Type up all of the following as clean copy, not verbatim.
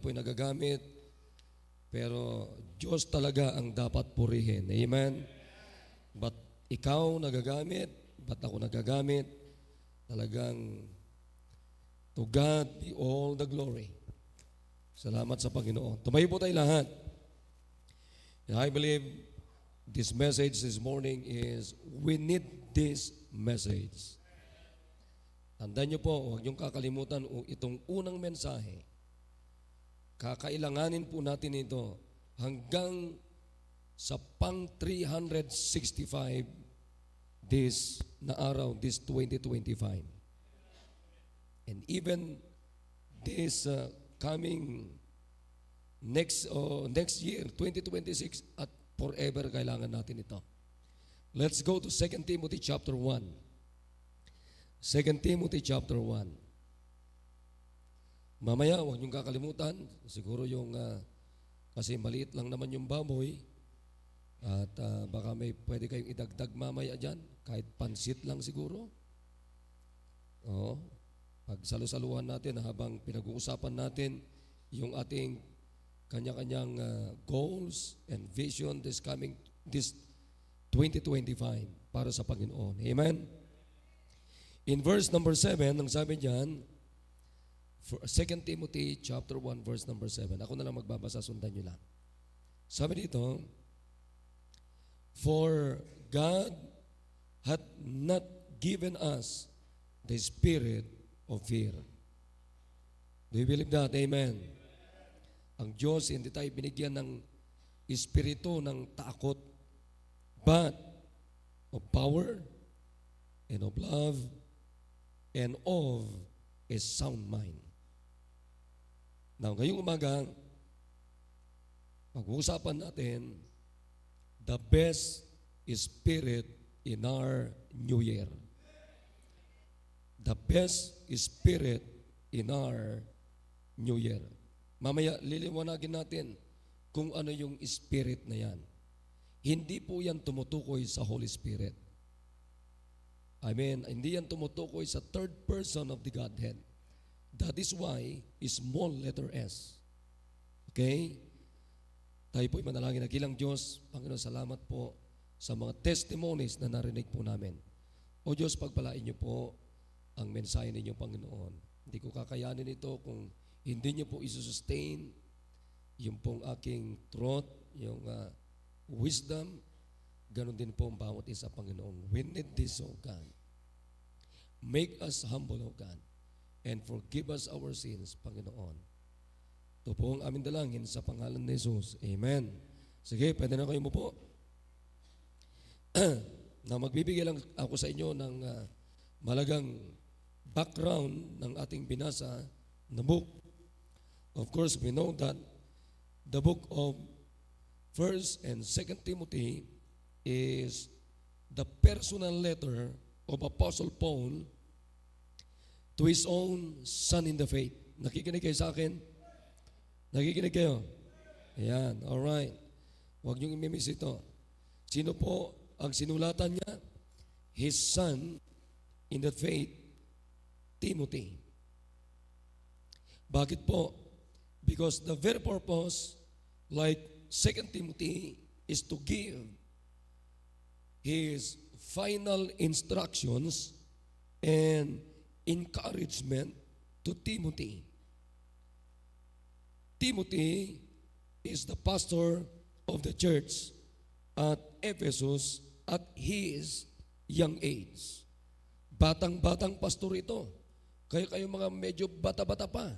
po'y nagagamit, pero Diyos talaga ang dapat purihin. Amen? But ikaw nagagamit, ba't ako nagagamit? Talagang to God be all the glory. Salamat sa Panginoon. Tumayo po tayo lahat. And I believe this message this morning is, we need this message. Tandaan niyo po, huwag niyong kakalimutan itong unang mensahe. Kakailanganin po natin ito hanggang sa pang 365 days na araw, this 2025. And even this coming next year, 2026, at forever kailangan natin ito. Let's go to 2 Timothy chapter 1. 2 Timothy chapter 1. Mamaya, huwag niyong kakalimutan, siguro yung, kasi maliit lang naman yung baboy, at baka may pwede kayong idagdag mamaya dyan, kahit pansit lang siguro. Oo. Pag salusaluhan natin habang pinag-uusapan natin yung ating kanya-kanyang goals and vision this 2025 para sa Panginoon. Amen? In verse number 7, ang sabi diyan, 2 Timothy chapter 1 verse number 7. Ako na lang magbabasa, sundan nyo lang. Sabi dito, for God hath not given us the spirit of fear. Do you believe that? Amen. Ang Diyos, hindi tayo binigyan ng espiritu ng takot, but of power and of love and of a sound mind. Now, ngayong umaga, pag-uusapan natin the best spirit in our new year. The best spirit in our new year. Mamaya, liliwanagin natin kung ano yung spirit na yan. Hindi po yan tumutukoy sa Holy Spirit. Amen. Hindi yan tumutukoy sa third person of the Godhead. That is why small letter S. Okay? Tayo po'y manalangin. Nagilang Diyos, Panginoon, salamat po sa mga testimonies na narinig po namin. O Diyos, pagpalain niyo po ang mensahe ninyo, Panginoon. Hindi ko kakayanin ito kung hindi niyo po isusustain yung pong aking throat, yung wisdom, ganun din po ang bawat isa, Panginoon. We need this, O God. Make us humble, O God, and forgive us our sins, Panginoon. Ito po ang aming dalangin sa pangalan ni Jesus. Amen. Sige, pwede na kayo mo po. Na magbibigay lang ako sa inyo ng malagang background ng ating binasa na book. Of course, we know that the book of 1 and 2 Timothy is the personal letter of Apostle Paul to his own son in the faith. Nakikinig kayo sa akin? Nakikinig kayo? Ayan, alright. Huwag niyong imimiss ito. Sino po ang sinulatan niya? His son in the faith, Timothy. Bakit po? Because the very purpose, like 2 Timothy, is to give his final instructions and encouragement to Timothy. Timothy is the pastor of the church at Ephesus at his young age. Batang-batang pastor ito. Kaya kayo mga medyo bata-bata pa.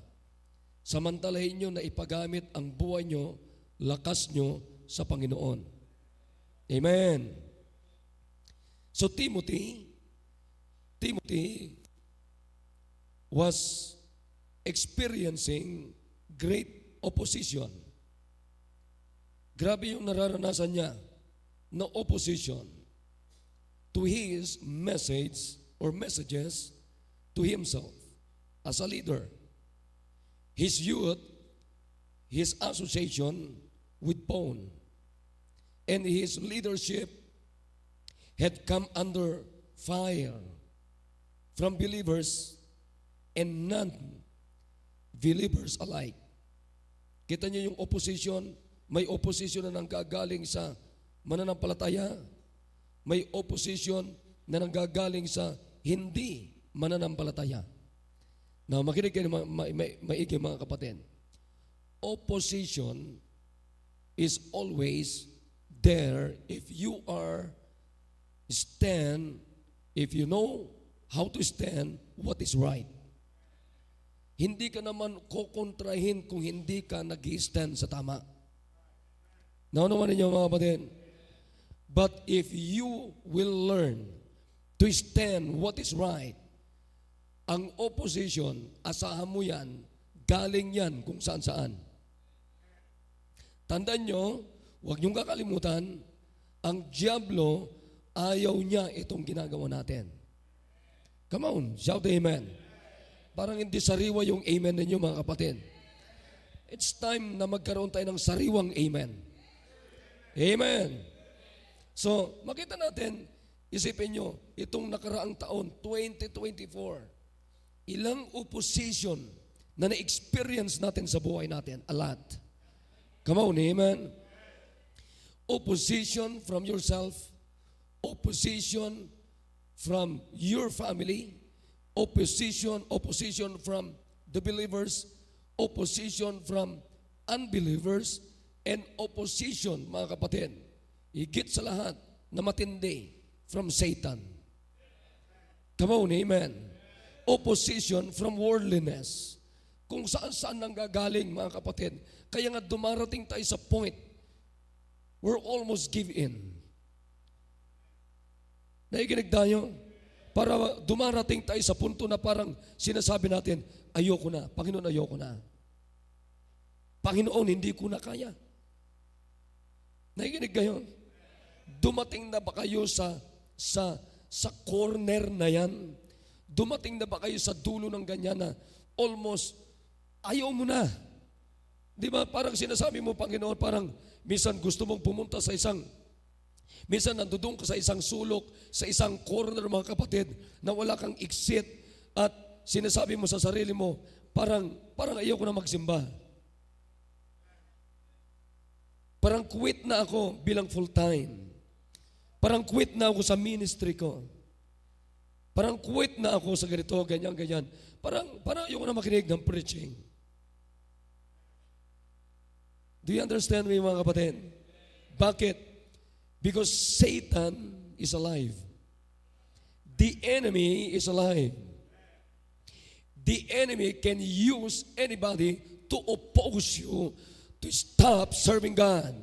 Samantalahin nyo na ipagamit ang buhay nyo, lakas nyo sa Panginoon. Amen. So Timothy was experiencing great opposition. Grabe yung nararanasan niya na opposition to his message or messages to himself as a leader. His youth, his association with Paul, and his leadership had come under fire from believers and non-believers alike. Kita niyo yung opposition, may opposition na nanggagaling sa mananampalataya, may opposition na nanggagaling sa hindi mananampalataya. Now, makinig kayo maigi mga kapatid. Opposition is always there if you know how to stand what is right. Hindi ka naman kukontrahin kung hindi ka nag-stand sa tama. Naunawan ninyo mga kapatid. But if you will learn to stand what is right, ang opposition, asahan mo yan, galing yan kung saan-saan. Tandaan nyo, huwag niyong kakalimutan, ang diablo, ayaw niya itong ginagawa natin. Come on, shout amen. Parang hindi sariwa yung amen ninyo mga kapatid. It's time na magkaroon tayo ng sariwang amen. Amen. So, makita natin, isipin nyo, itong nakaraang taon, 2024, ilang opposition na na-experience natin sa buhay natin? A lot. Come on, amen. Opposition from yourself, opposition from your family, opposition from the believers, opposition from unbelievers, and opposition, mga kapatid, higit sa lahat na matindi, from Satan. Come on, amen. Opposition from worldliness. Kung saan-saan nanggagaling, mga kapatid. Kaya nga dumarating tayo sa point, we're almost give in. Naikinig tayo? Para dumarating tayo sa punto na parang sinasabi natin, ayoko na, Panginoon, ayoko na. Panginoon, hindi ko na kaya. Naikinig kayo? Dumating na ba kayo sa corner na yan? Dumating na ba kayo sa dulo ng ganyan na almost ayaw mo na? Di ba? Parang sinasabi mo, Panginoon, parang minsan gusto mong pumunta sa minsan nandudong ka sa isang sulok, sa isang corner, mga kapatid, na wala kang exit at sinasabi mo sa sarili mo, parang ayaw ko na magsimba. Parang quit na ako bilang full-time. Parang quit na ako sa ministry ko. Parang quit na ako sa ganito, ganyan. Parang ayaw ko na makinig ng preaching. Do you understand me, mga kapatid? Bakit? Because Satan is alive. The enemy is alive. The enemy can use anybody to oppose you to stop serving God.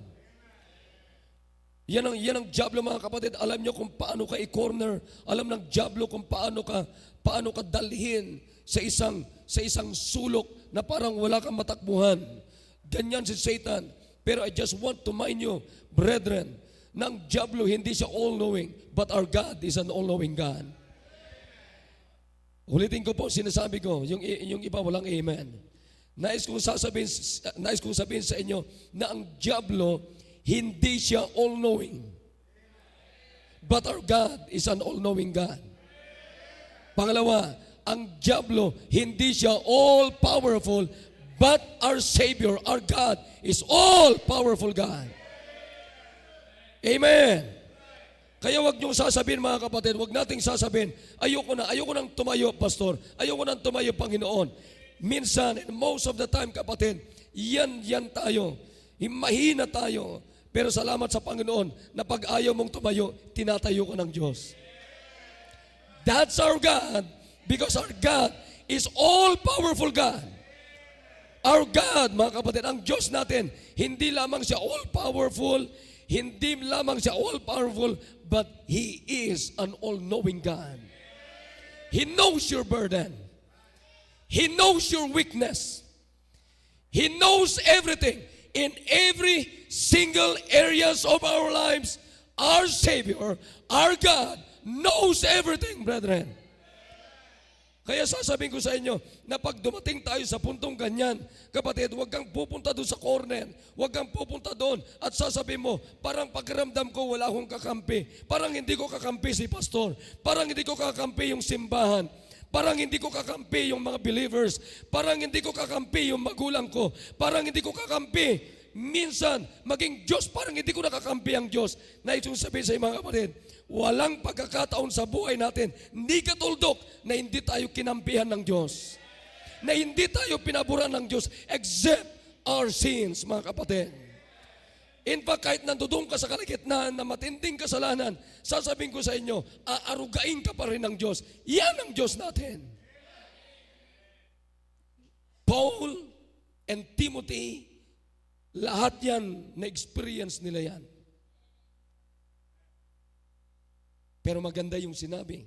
Yan ang diablo, mga kapatid. Alam niyo kung paano ka i-corner. Alam ng diablo kung paano ka dalhin sa isang sulok na parang wala kang matakbuhan. Ganyan si Satan. Pero I just want to mind you, brethren, ng diablo hindi siya all-knowing, but our God is an all-knowing God. Ulitin ko po, sinasabi ko, yung iba walang amen. Nais kong sabihin sa inyo na ang diablo hindi siya all-knowing, but our God is an all-knowing God. Pangalawa, ang diablo hindi siya all-powerful, but our Savior, our God, is all-powerful God. Amen. Kaya wag niyong sasabihin, mga kapatid, wag nating sasabihin, ayoko nang tumayo, pastor, ayoko nang tumayo, Panginoon. Minsan, and most of the time, kapatid, yan tayo. Mahina tayo. Pero salamat sa Panginoon na pag ayaw mong tumayo, tinatayo ka ng Diyos. That's our God, because our God is all-powerful God. Our God, mga kapatid, ang Diyos natin, hindi lamang siya all-powerful, hindi lamang siya all-powerful, but He is an all-knowing God. He knows your burden. He knows your weakness. He knows everything. In every single areas of our lives, our Savior, our God, knows everything, brethren. Kaya sasabihin ko sa inyo na pag dumating tayo sa puntong ganyan, kapatid, huwag kang pupunta doon sa corner. Huwag kang pupunta doon at sasabihin mo, parang pakiramdam ko wala akong kakampi. Parang hindi ko kakampi si pastor. Parang hindi ko kakampi yung simbahan. Parang hindi ko kakampi yung mga believers. Parang hindi ko kakampi yung magulang ko. Parang hindi ko kakampi. Minsan, maging Diyos, parang hindi ko nakakampi ang Diyos. Na itong sabihin sa mga kapatid, walang pagkakataon sa buhay natin, hindi katuldok na hindi tayo kinampihan ng Diyos. Na hindi tayo pinaburan ng Diyos except our sins, mga kapatid. In fact, kahit nandudong ka sa kalagitnaan na matinding kasalanan, sasabihin ko sa inyo, aarugain ka pa rin ng Diyos. Yan ang Diyos natin. Paul and Timothy, lahat yan, na-experience nila yan. Pero maganda yung sinabi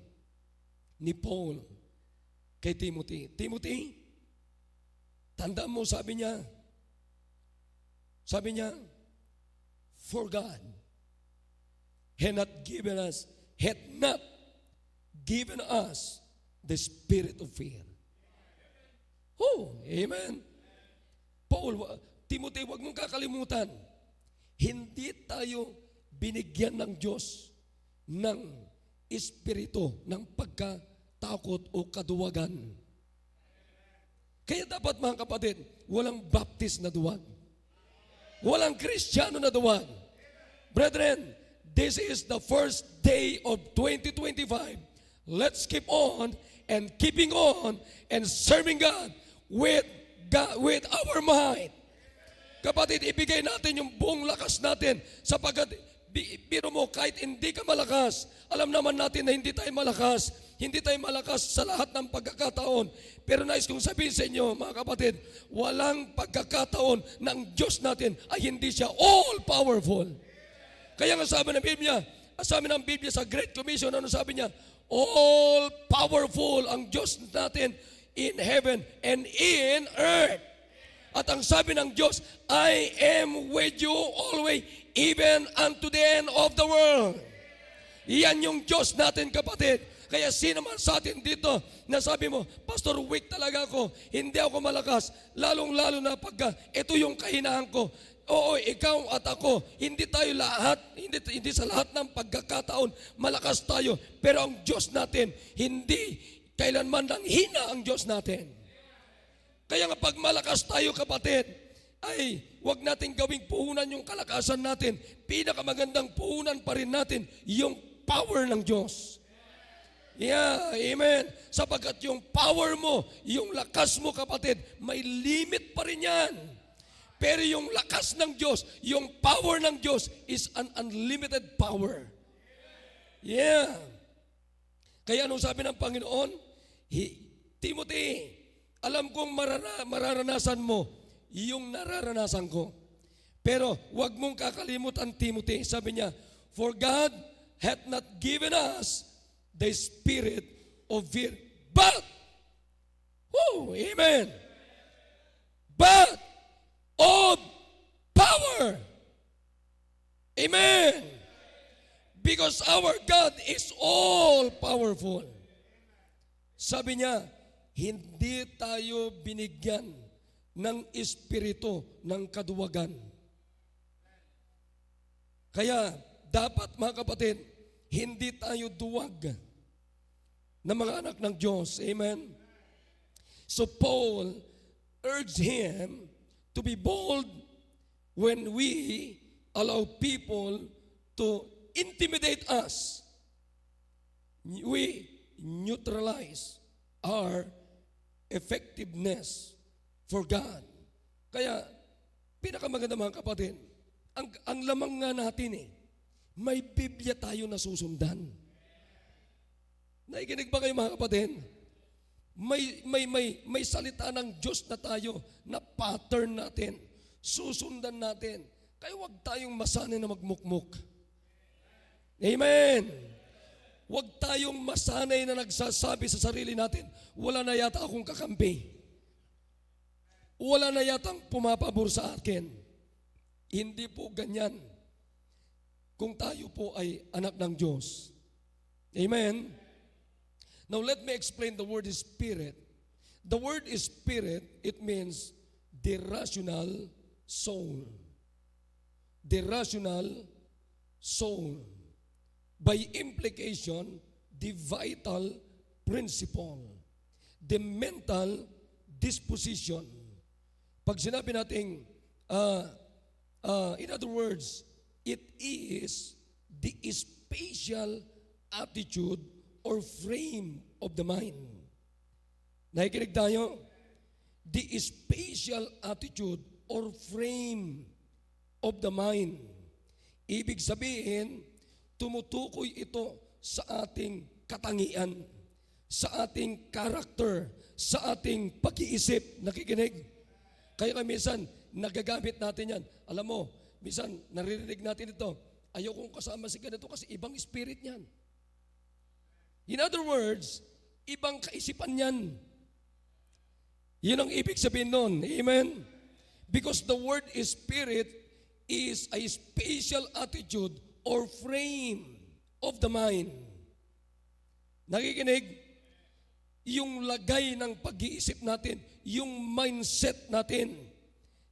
ni Paul kay Timothy. Timothy, tandaan mo, sabi niya, for God had not given us the spirit of fear. Oh, amen. Paul, Timothy, wag mong kakalimutan, hindi tayo binigyan ng Diyos ng espiritu ng pagkatakot o kaduwagan. Kaya dapat, mga kapatid, walang baptist na duwag. Walang Kristiyano na duwag. Brethren, this is the first day of 2025. Let's keep on and keeping on and serving God with our might. Kapatid, ibigay natin yung buong lakas natin sapagkat biro mo, kahit hindi ka malakas, alam naman natin na hindi tayo malakas sa lahat ng pagkakataon. Pero nais kong sabihin sa inyo, mga kapatid, walang pagkakataon na ang Diyos natin ay hindi siya all-powerful. Kaya nga sabi ng Biblia sa Great Commission, ano sabi niya? All-powerful ang Diyos natin in heaven and in earth. At ang sabi ng Diyos, I am with you always, even unto the end of the world. Iyan yung Diyos natin, kapatid. Kaya sino man sa atin dito na sabi mo, Pastor, weak talaga ako, hindi ako malakas, lalong-lalo na pagka ito yung kahinaan ko. Oo, ikaw at ako, hindi tayo lahat, hindi sa lahat ng pagkakataon malakas tayo. Pero ang Diyos natin, hindi kailanman lang hina ang Diyos natin. Kaya nga pag malakas tayo, kapatid, ay wag natin gawing puhunan yung kalakasan natin. Pinakamagandang puhunan pa rin natin yung power ng Diyos. Yeah, amen. Sapagkat yung power mo, yung lakas mo, kapatid, may limit pa rin yan. Pero yung lakas ng Diyos, yung power ng Diyos is an unlimited power. Yeah. Kaya anong sabi ng Panginoon? Timothy, alam kong mararanasan mo yung nararanasan ko. Pero wag mong kakalimutan, Timothy. Sabi niya, for God hath not given us the spirit of fear, but, amen, but of power. Amen. Because our God is all powerful. Sabi niya, hindi tayo binigyan ng espiritu ng kaduwagan. Kaya dapat, mga kapatid, hindi tayo duwag na mga anak ng Diyos. Amen? So Paul urged him to be bold when we allow people to intimidate us. We neutralize our effectiveness for God. Kaya, pinakamaganda, mga kapatid, ang lamang nga natin may Biblia tayo na susundan. Naikinig ba kayo, mga kapatid? May salita ng Diyos na tayo na pattern natin, susundan natin. Kaya huwag tayong masanay na magmukmuk. Amen. Huwag tayong masanay na nagsasabi sa sarili natin, wala na yata akong kakampi. Wala na yatang pumapabor sa akin. Hindi po ganyan kung tayo po ay anak ng Diyos. Amen? Now let me explain the word spirit. The word spirit, it means the rational soul. The rational soul. By implication, the vital principle. the mental disposition. Pag sinabi natin, in other words, it is the spatial attitude or frame of the mind. Nakikinig tayo? The spatial attitude or frame of the mind. Ibig sabihin, tumutukoy ito sa ating katangian, sa ating character, sa ating pag-iisip. Nakikinig? Kaya minsan, nagagamit natin yan. Alam mo, minsan, naririnig natin ito, ayaw kong kasama si ganito kasi ibang spirit niyan. In other words, ibang kaisipan yan. Yun ang ibig sabihin nun. Amen? Because the word spirit is a spatial attitude or frame of the mind. Nakikinig? Yung lagay ng pag-iisip natin, yung mindset natin,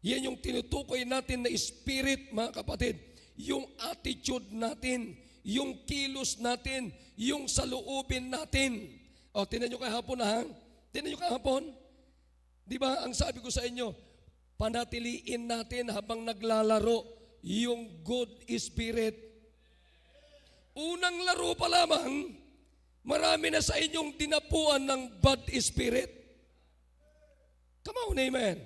yan yung tinutukoy natin na spirit, mga kapatid. Yung attitude natin, yung kilos natin, yung saloobin natin. O, tinan nyo kahapon ha? Tinan nyo kahapon? Di ba, ang sabi ko sa inyo, panatiliin natin habang naglalaro yung good spirit. Unang laro pa lamang, marami na sa inyong dinapuan ng bad spirit. Come on, amen.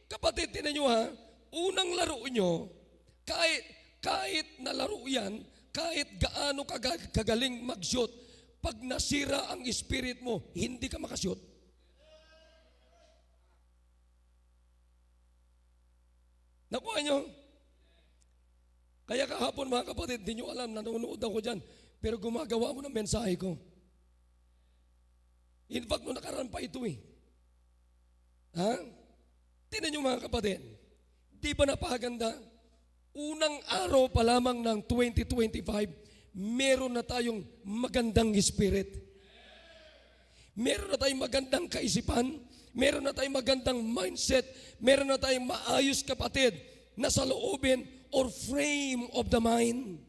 Kapatid, tinan nyo ha, unang laro nyo, kahit na laro yan, kahit gaano kagaling mag-shoot, pag nasira ang spirit mo, hindi ka makashoot. Nakuha nyo? Kaya kahapon mga kapatid, di nyo alam, nanonood ako dyan, pero gumagawa ako ng mensahe ko. In fact, nung nakaraan pa ito eh. Ha? Tingnan nyo mga kapatid, di ba napakaganda? Unang araw pa lamang ng 2025, meron na tayong magandang spirit. Meron na tayong magandang kaisipan. Meron na tayong magandang mindset. Meron na tayong maayos kapatid na saloobin or frame of the mind.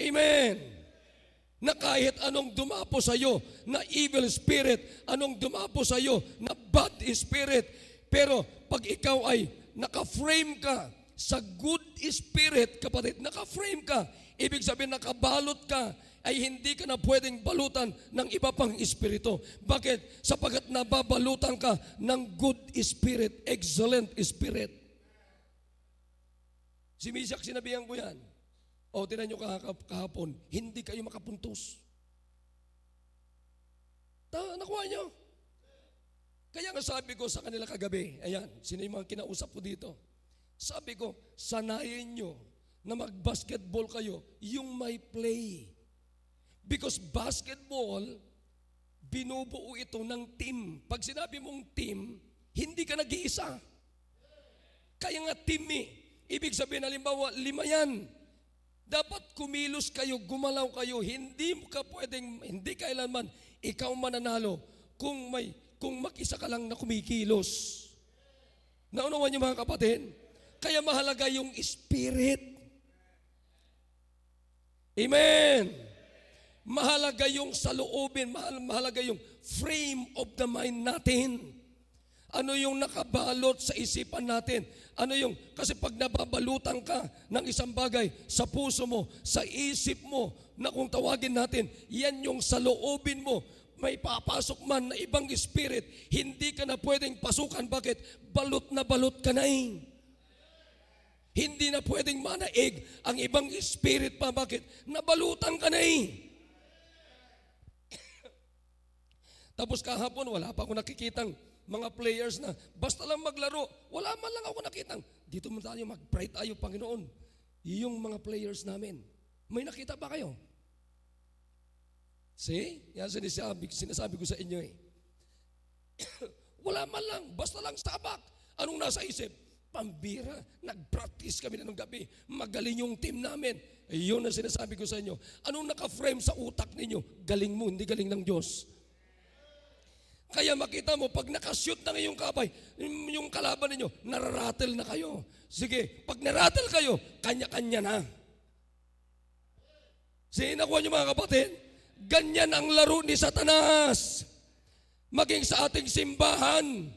Amen. Na kahit anong dumapo sa iyo na evil spirit, anong dumapo sa iyo na bad spirit, pero pag ikaw ay naka-frame ka sa good spirit, kapatid, naka-frame ka, ibig sabihin nakabalot ka, ay hindi ka na pwedeng balutan ng iba pang espiritu. Bakit? Sapagat nababalutan ka ng good spirit, excellent spirit. Si Misak, sinabihan ko yan. O, tinan nyo kahapon, hindi kayo makapuntos. Nakuha nyo? Kaya nga sabi ko sa kanila kagabi, ayan, sino yung mga kinausap ko dito? Sabi ko, sanayin nyo na mag-basketball kayo, yung may play. Because basketball, binubuo ito ng team. Pag sinabi mong team, hindi ka nag-iisa. Kaya nga team eh. Ibig sabihin, halimbawa, 5 yan. Dapat kumilos kayo, gumalaw kayo. Hindi ka pwedeng, hindi kailanman ikaw mananalo kung mag-isa ka lang na kumikilos. Naunawan niyo mga kapatid? Kaya mahalaga yung spirit. Amen. Mahalaga yung saloobin, mahalaga yung frame of the mind natin. Ano yung nakabalot sa isipan natin? Ano yung, kasi pag nababalutan ka ng isang bagay sa puso mo, sa isip mo, na kung tawagin natin, yan yung saloobin mo, may papasok man na ibang spirit, hindi ka na pwedeng pasukan. Bakit? Balot na balot ka na eh. Hindi na pwedeng manaig ang ibang spirit pa. Bakit? Nabalutan ka na eh. Tapos kahapon, wala pa ako nakikitang mga players na basta lang maglaro, wala man lang ako nakitang, dito mo tayo, mag-pray tayo, Panginoon. Yung mga players namin, may nakita ba kayo? See? Yan sinasabi ko sa inyo eh. Wala man lang, basta lang stabak. Anong nasa isip? Pambira, nag-practice kami na ng gabi, magaling yung team namin. Yun ang sinasabi ko sa inyo. Anong naka-frame sa utak ninyo? Galing mo, hindi galing ng Diyos. Kaya makita mo, pag nakashoot na ngayong kabay, yung kalaban ninyo, nararattle na kayo. Sige, pag narattle kayo, kanya-kanya na. Sige, nakuha nyo mga kapatid? Ganyan ang laro ni Satanas. Maging sa ating simbahan.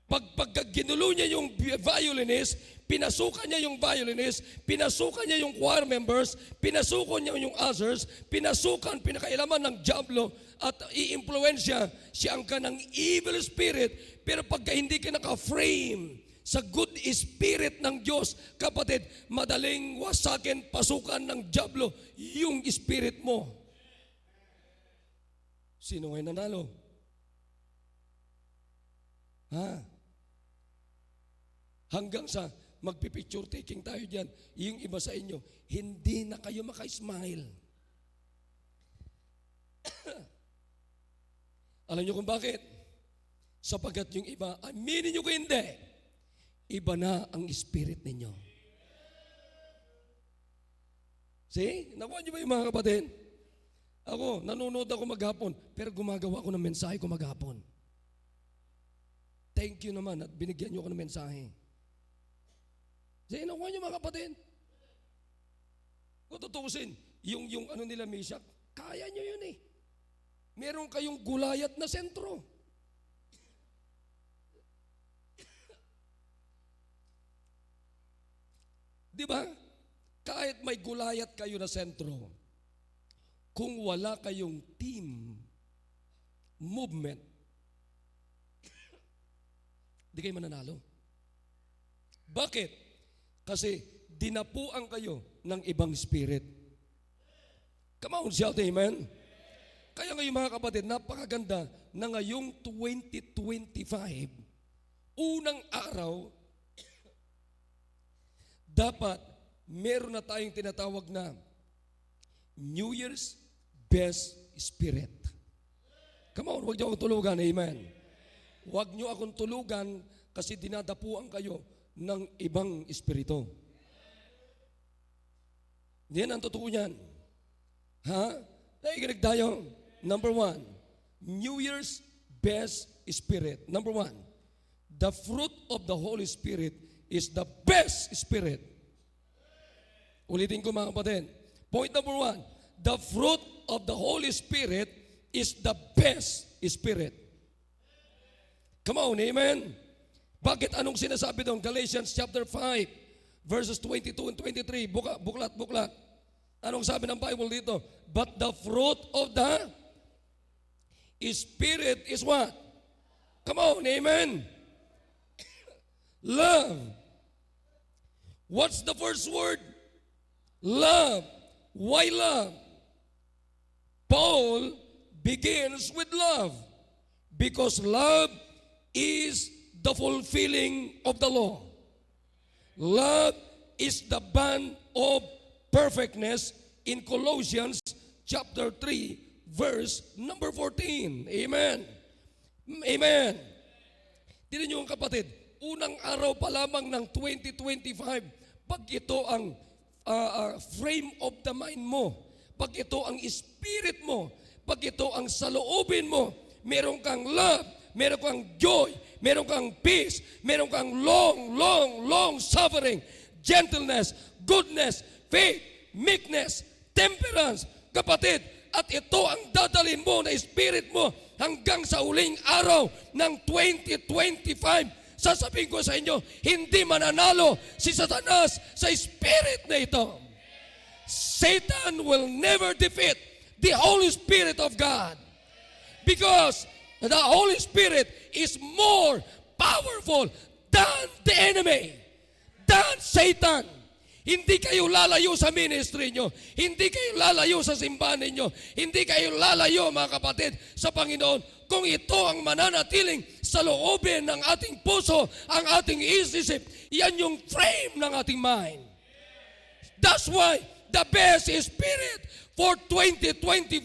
Pag ginulo niya yung violinist, pinasukan niya yung violinist, pinasukan niya yung choir members, pinasukan niya yung ushers, pinakailaman ng diablo at i-impluensya siya ang kanang evil spirit. Pero pagka hindi ka naka-frame sa good spirit ng Diyos, kapatid, madaling wasakin, pasukan ng diablo yung spirit mo. Sino ngayon nanalo? Ha? Hanggang sa magpipicture taking tayo dyan, yung iba sa inyo, hindi na kayo maka-smile. Alam niyo kung bakit? Sapagat yung iba, aminin niyo ko hindi, iba na ang spirit ninyo. See? Nakuha niyo ba yung mga kapatid? Ako, nanonood ako maghapon, pero gumagawa ako ng mensahe ko maghapon. Thank you naman at binigyan niyo ako ng mensahe. Sige, nakuha niyo mga kapatid. Kung tutusin, yung ano nila Meshach, kaya niyo yun eh. Meron kayong gulayat na sentro. Di ba? Kahit may gulayat kayo na sentro, kung wala kayong team movement, di kayo mananalo. Bakit? Kasi dinapuan kayo ng ibang spirit. Come on, shout amen. Kaya ngayon mga kapatid, napakaganda na ngayong 2025, unang araw, dapat meron na tayong tinatawag na New Year's Best Spirit. Come on, huwag niyo akong tulugan, amen. Huwag niyo akong tulugan kasi dinadapuan kayo ng ibang espiritu. Yan ang totoo niyan. Ha? Nakikinig tayo. Number 1, New Year's Best Spirit. Number 1, the fruit of the Holy Spirit is the best spirit. Ulitin ko mga kapatid. Point number 1, the fruit of the Holy Spirit is the best spirit. Come on, amen? Bakit anong sinasabi doon? Galatians chapter 5, verses 22 and 23. Buklat. Anong sabi ng Bible dito? But the fruit of the Spirit is what? Come on, amen? Love. What's the first word? Love. Why love? Paul begins with love because love is the fulfilling of the law. Love is the bond of perfectness in Colossians chapter 3 verse number 14. Amen. Amen. Tignan niyo ang kapatid, unang araw pa lamang ng 2025, pag ito ang frame of the mind mo, pag ito ang spirit mo, pag ito ang saloobin mo, meron kang love, meron kang joy, meron kang peace, meron kang long suffering, gentleness, goodness, faith, meekness, temperance. Kapatid, at ito ang dadalhin mo na spirit mo hanggang sa uling araw ng 2025. Sasabihin ko sa inyo, hindi mananalo si Satanas sa spirit na ito. Satan will never defeat the Holy Spirit of God because the Holy Spirit is more powerful than the enemy, than Satan. Hindi kayo lalayo sa ministry nyo. Hindi kayo lalayo sa simbahan ninyo. Hindi kayo lalayo, mga kapatid, sa Panginoon kung ito ang mananatiling sa loobin ng ating puso, ang ating isip. Yan yung frame ng ating mind. That's why the best spirit for 2025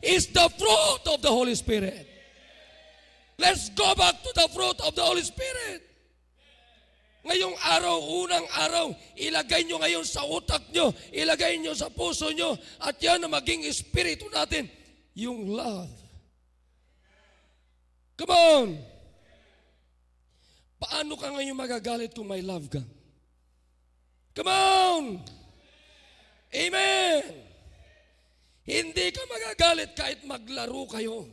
is the fruit of the Holy Spirit. Let's go back to the fruit of the Holy Spirit. Ngayong araw, unang araw, ilagay nyo ngayon sa utak nyo, ilagay nyo sa puso nyo, at yan na maging espiritu natin, yung love. Come on! Paano ka ngayon magagalit kung may love ka? Come on! Amen! Hindi ka magagalit kahit maglaro kayo.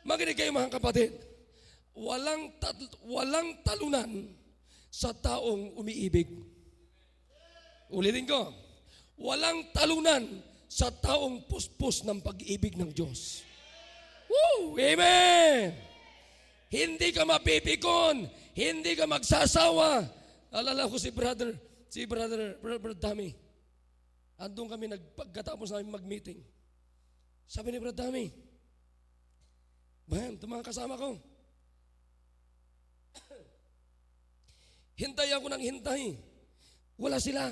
Makinig kayo mga kapatid. Walang talunan sa taong umiibig. Ulitin ko. Walang talunan sa taong puspos ng pag-ibig ng Diyos. Woo! Amen! Hindi ka mapipikon. Hindi ka magsasawa. Alala ko si brother Dami. Andun kami pagkatapos namin mag-meeting. Sabi ni Brother Dami, man, ito mga kasama ko. Hintay ako ng hintay. Wala sila.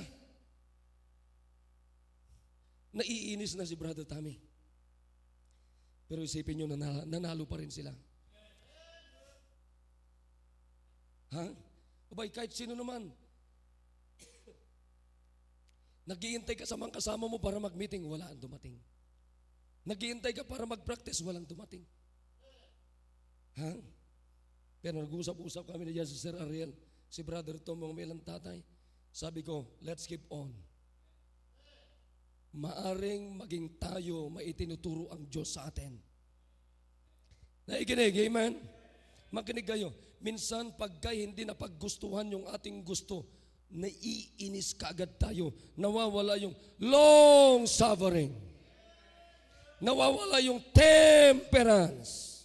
Naiinis na si Brother Dami. Pero isipin nyo, nanalo pa rin sila. Ha? Abay, kahit sino naman. Naghihintay ka sa mga kasama mo para mag-meeting, wala ang dumating. Naghihintay ka para mag-practice, walang dumating. Ha? Pero nag-usap-usap kami na dyan si Sir Ariel, si Brother Tom, mga melang tatay. Sabi ko, let's keep on. Maaring maging tayo maitinuturo ang Diyos sa atin. Naikinig, amen? Makinig kayo. Minsan pagka hindi napaggustuhan yung ating gusto, naiinis kaagad tayo. Nawawala yung long suffering. Nawawala yung temperance.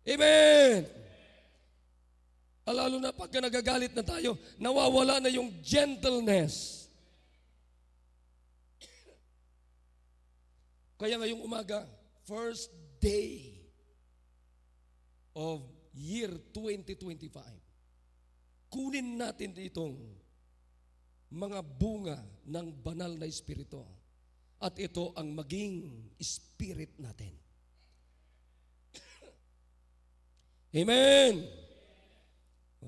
Amen. Lalo na pagka nagagalit na tayo, nawawala na yung gentleness. Kaya ngayong umaga, first day of year 2025, kunin natin itong mga bunga ng banal na espiritu. At ito ang maging spirit natin. Amen.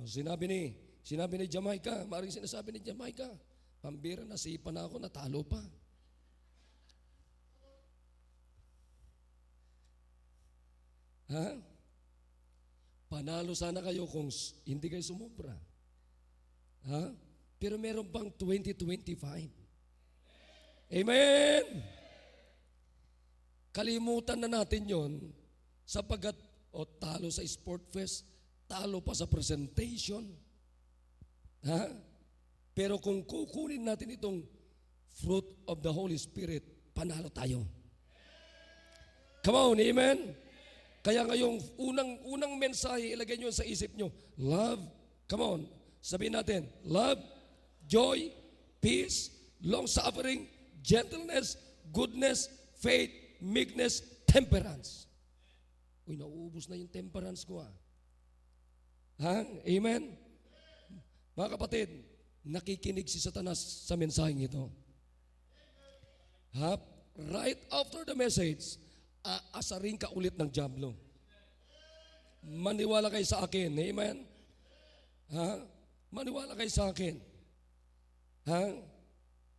Sinabi ni Jamaica, maaaring sinasabi ni Jamaica, pambira, nasipa na ako, natalo pa. Ha? Panalo sana kayo kung hindi kayo sumobra. Ha? Pero meron pang 2025. Amen! Kalimutan na natin yon sapagkat talo sa sport fest, talo pa sa presentation. Ha? Pero kung kukunin natin itong fruit of the Holy Spirit, panalo tayo. Come on, amen? Kaya ngayong unang mensahe, ilagay nyo sa isip nyo, love, come on, sabihin natin, love, joy, peace, long-suffering, gentleness, goodness, faith, meekness, temperance. Uy, nauubos na yung temperance ko. Ha? Amen? Mga kapatid, nakikinig si Satanas sa mensaheng ito. Ha? Right after the message, aasarin ka ulit ng diablo. Maniwala kayo sa akin. Amen? Ha? Maniwala kayo sa akin. Ha?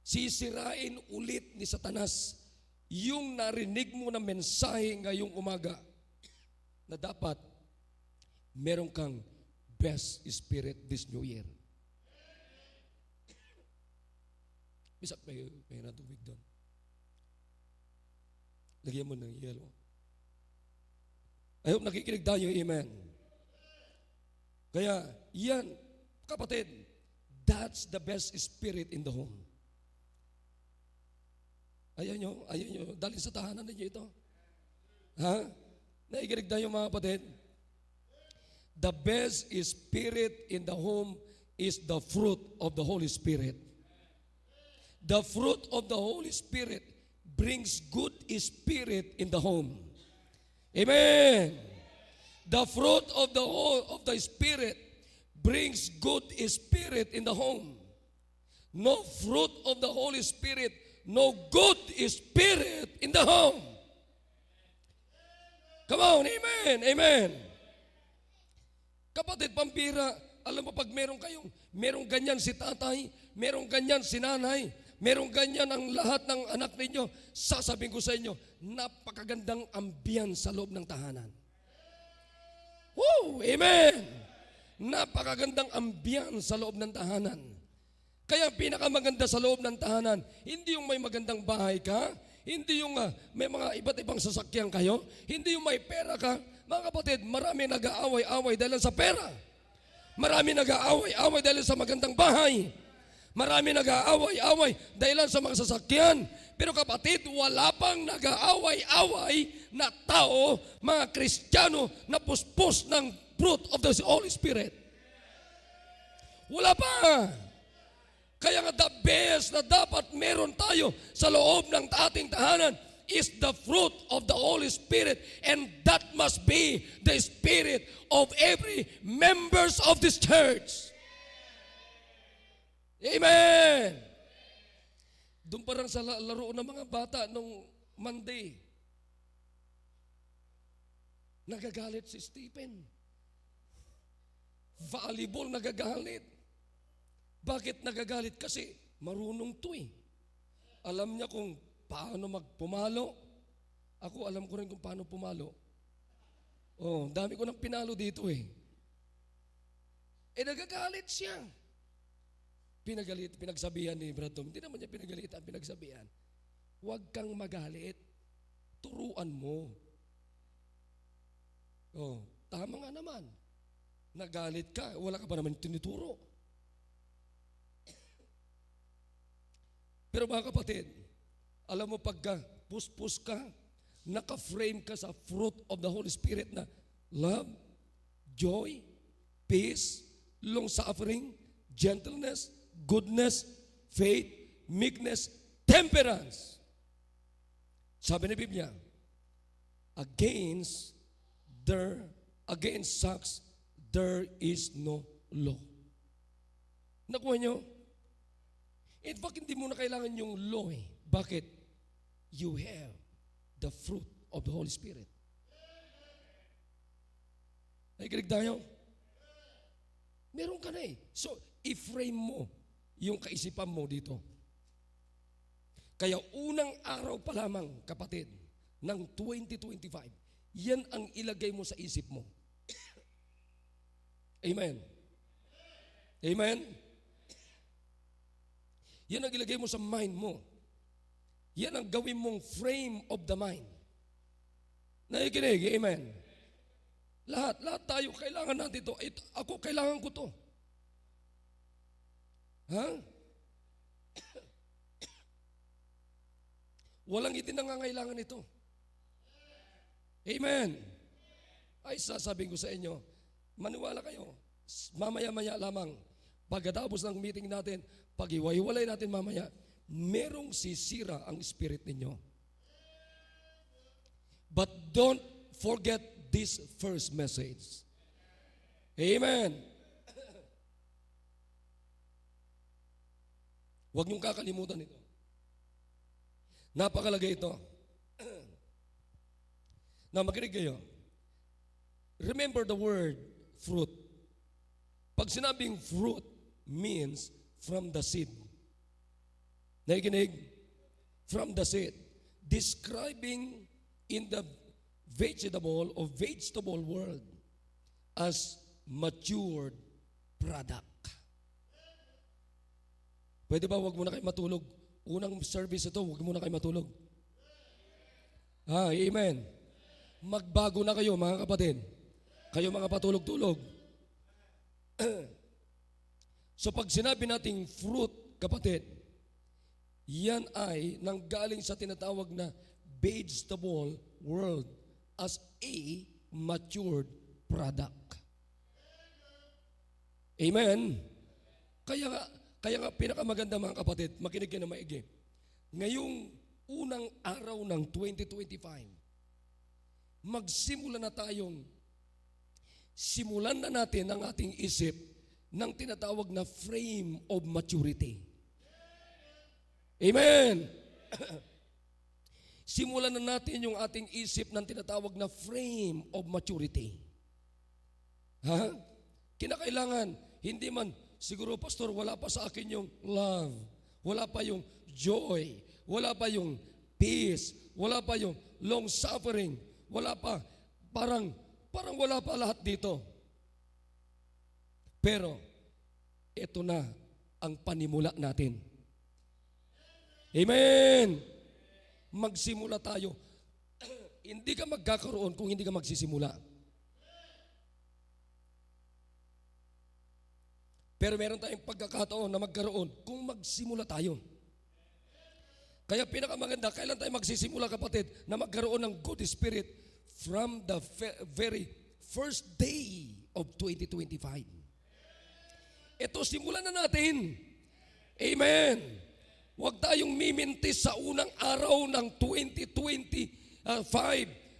Sisirain ulit ni Satanas yung narinig mo na mensahe ngayong umaga na dapat meron kang best spirit this new year. Bisak may natubig doon. Lagyan mo ng yellow. I hope nakikinig tayo, amen. Kaya, yan, kapatid, that's the best spirit in the home. Ayaw nyo, dalhin sa tahanan ninyo ito. Ha? Nakikinig tayo mga kapatid. The best spirit in the home is the fruit of the Holy Spirit. The fruit of the Holy Spirit brings good spirit in the home. Amen. The fruit of the Spirit brings good spirit in the home. No fruit of the Holy Spirit, no good spirit in the home. Come on, amen, amen. Kapatid, pampira, alam mo pag merong ganyan si tatay, merong ganyan si nanay, merong ganyan ang lahat ng anak ninyo, sasabihin ko sa inyo, napakagandang ambience sa loob ng tahanan. Woo! Amen! Napakagandang ambience sa loob ng tahanan. Kaya pinakamaganda sa loob ng tahanan, hindi yung may magandang bahay ka, Hindi yung may mga iba't ibang sasakyan kayo. Hindi yung may pera ka. Mga kapatid, marami nag-aaway-away dahil sa pera. Marami nag-aaway-away dahil sa magandang bahay. Marami nag-aaway-away dahil sa mga sasakyan. Pero kapatid, wala pang nag-aaway-away na tao, mga Kristiyano, na puspos ng fruit of the Holy Spirit. Wala pa. Kaya nga the best na dapat meron tayo sa loob ng ating tahanan is the fruit of the Holy Spirit, and that must be the spirit of every members of this church. Amen. Doon parang sa laro ng mga bata nung Monday, nagagalit si Stephen. Volleyball, nagagalit. Bakit nagagalit? Kasi marunong to eh. Alam niya kung paano magpumalo. Ako alam ko rin kung paano pumalo. Oh, dami ko nang pinalo dito eh. Nagagalit siya. Pinagsabihan ni Brad Tom. Hindi naman niya pinagalitan, pinagsabihan. Huwag kang magalit. Turuan mo. Oh, tama nga naman. Nagalit ka, wala ka pa naman tinuturo. Pero mga kapatid, alam mo pagka puspos ka, naka-frame ka sa fruit of the Holy Spirit na love, joy, peace, long-suffering, gentleness, goodness, faith, meekness, temperance. Sabi ni Biblia, against such there is no law. Nakuha nyo? In fact, hindi mo na kailangan yung law eh. Bakit? You have the fruit of the Holy Spirit. Nakikinig tayo? Meron ka na eh. So, i-frame mo yung kaisipan mo dito. Kaya unang araw pa lamang, kapatid, ng 2025, yan ang ilagay mo sa isip mo. Amen. Amen. Yan ang ilagay mo sa mind mo. Yan ang gawin mong frame of the mind. Nakikinig, amen. Lahat tayo, kailangan natin ito. Ako, kailangan ko to. Ha? Walang itinangangailangan ito. Amen. Ay, sasabihin ko sa inyo, maniwala kayo, mamaya-maya lamang, pagkatapos ng meeting natin, pag-iwalay natin mamaya, merong sisira ang spirit ninyo. But don't forget this first message. Amen. Huwag niyong kakalimutan ito. Napakalagay ito. Na makinig kayo. Remember the word fruit. Pag sinabing fruit means from the seed. Nakikinig? From the seed. Describing in the vegetable or vegetable world as matured product. Pwede ba wag muna kayo matulog? Unang service ito, wag muna kayo matulog. Amen. Magbago na kayo mga kapatid. Kayo mga patulog-tulog. So pag sinabi nating fruit, kapatid, yan ay nanggaling sa tinatawag na vegetable world as a matured product. Amen? Kaya nga pinakamaganda mga kapatid, makinig kayo na maigi. Ngayong unang araw ng 2025, magsimula na tayong simulan na natin ang ating isip ng tinatawag na frame of maturity. Amen. Simulan na natin yung ating isip ng tinatawag na frame of maturity. Ha? Kinakailangan, hindi man, siguro pastor, wala pa sa akin yung love, wala pa yung joy, wala pa yung peace, wala pa yung long suffering, wala pa, parang wala pa lahat dito. Pero, ito na ang panimula natin. Amen! magsimula tayo. Hindi ka magkakaroon kung hindi ka magsisimula. Pero meron tayong pagkakataon na magkaroon kung magsimula tayo. Kaya pinakamaganda, kailan tayo magsisimula kapatid na magkaroon ng good spirit from the very first day of 2025. Ito, simulan na natin. Amen. Huwag tayong mimintis sa unang araw ng 2025.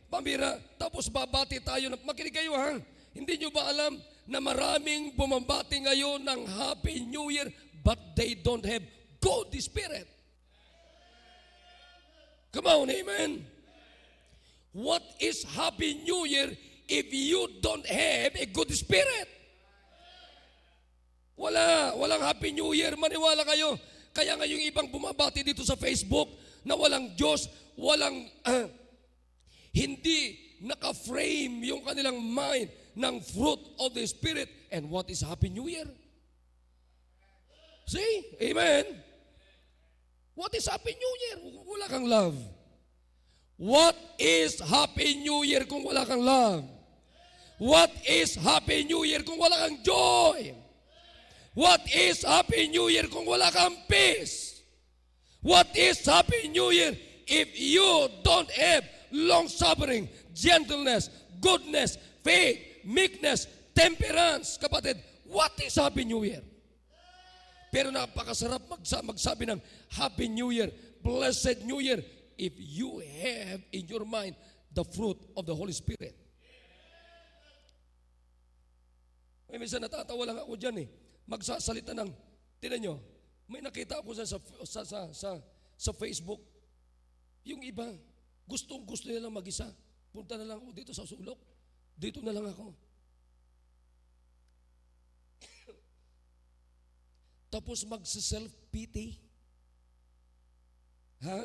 Pamira, tapos babati tayo. Makinig kayo ha. Hindi nyo ba alam na maraming bumabati ngayon ng Happy New Year but they don't have good spirit? Come on, amen. What is Happy New Year if you don't have a good spirit? Walang Happy New Year, maniwala kayo. Kaya nga yung ibang bumabati dito sa Facebook na walang Diyos, walang hindi naka-frame yung kanilang mind ng fruit of the Spirit. And what is Happy New Year? See? Amen. What is Happy New Year? Wala kang love. What is Happy New Year kung wala kang love? What is Happy New Year kung wala kang joy? What is Happy New Year kung wala kang peace? What is Happy New Year if you don't have long-suffering, gentleness, goodness, faith, meekness, temperance? Kapatid, what is Happy New Year? Pero napakasarap magsabi ng Happy New Year, Blessed New Year, if you have in your mind the fruit of the Holy Spirit. May minsan natatawa lang ako dyan magsasalita ng, tinan nyo, may nakita ako sa Facebook, yung iba, gusto nila mag-isa. Punta na lang ako dito sa sulok. Dito na lang ako. Tapos magsa-self-pity. Ha?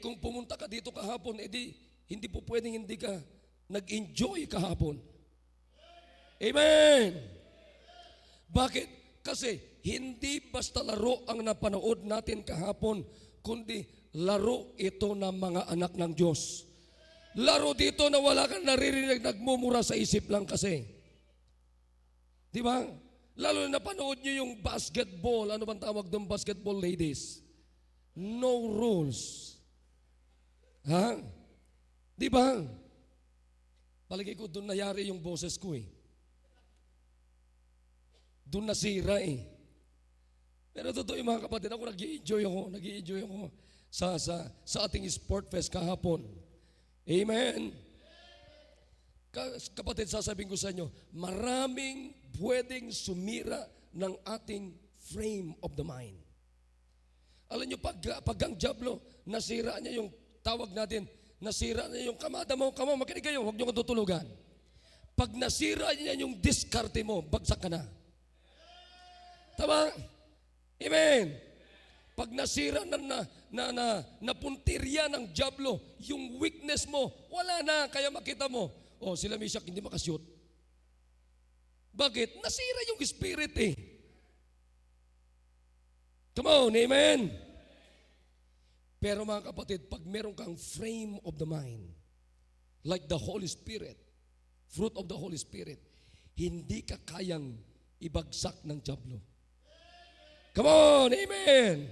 Kung pumunta ka dito kahapon, hindi po pwedeng hindi ka nag-enjoy kahapon. Amen! Bakit? Kasi hindi basta laro ang napanood natin kahapon, kundi laro ito ng mga anak ng Diyos. Laro dito na wala kang naririnig, nagmumura sa isip lang kasi. Di ba? Lalo na napanood nyo yung basketball. Ano bang tawag doon, basketball ladies? No rules. Ha? Di ba? Palagay ko doon nayari yung boses ko Doon nasira Pero totoo yung mga kapatid, ako nag-i-enjoy ako sa ating sport fest kahapon. Amen. Kapatid, sasabihin ko sa inyo, maraming pwedeng sumira ng ating frame of the mind. Alam nyo, pag ang diablo, nasira niya yung tawag natin, nasira niya yung kamada mo, makinig kayo, huwag nyo kang tutulugan. Pag nasira niya yung diskarte mo, bagsak ka na. Tama? Amen. Pag nasira na puntirya ng diablo, yung weakness mo, wala na. Kaya makita mo, sila Meshach hindi makashoot. Bakit? Nasira yung spirit Come on, amen. Pero mga kapatid, pag meron kang frame of the mind, like the Holy Spirit, fruit of the Holy Spirit, hindi ka kayang ibagsak ng diablo. Come on, amen.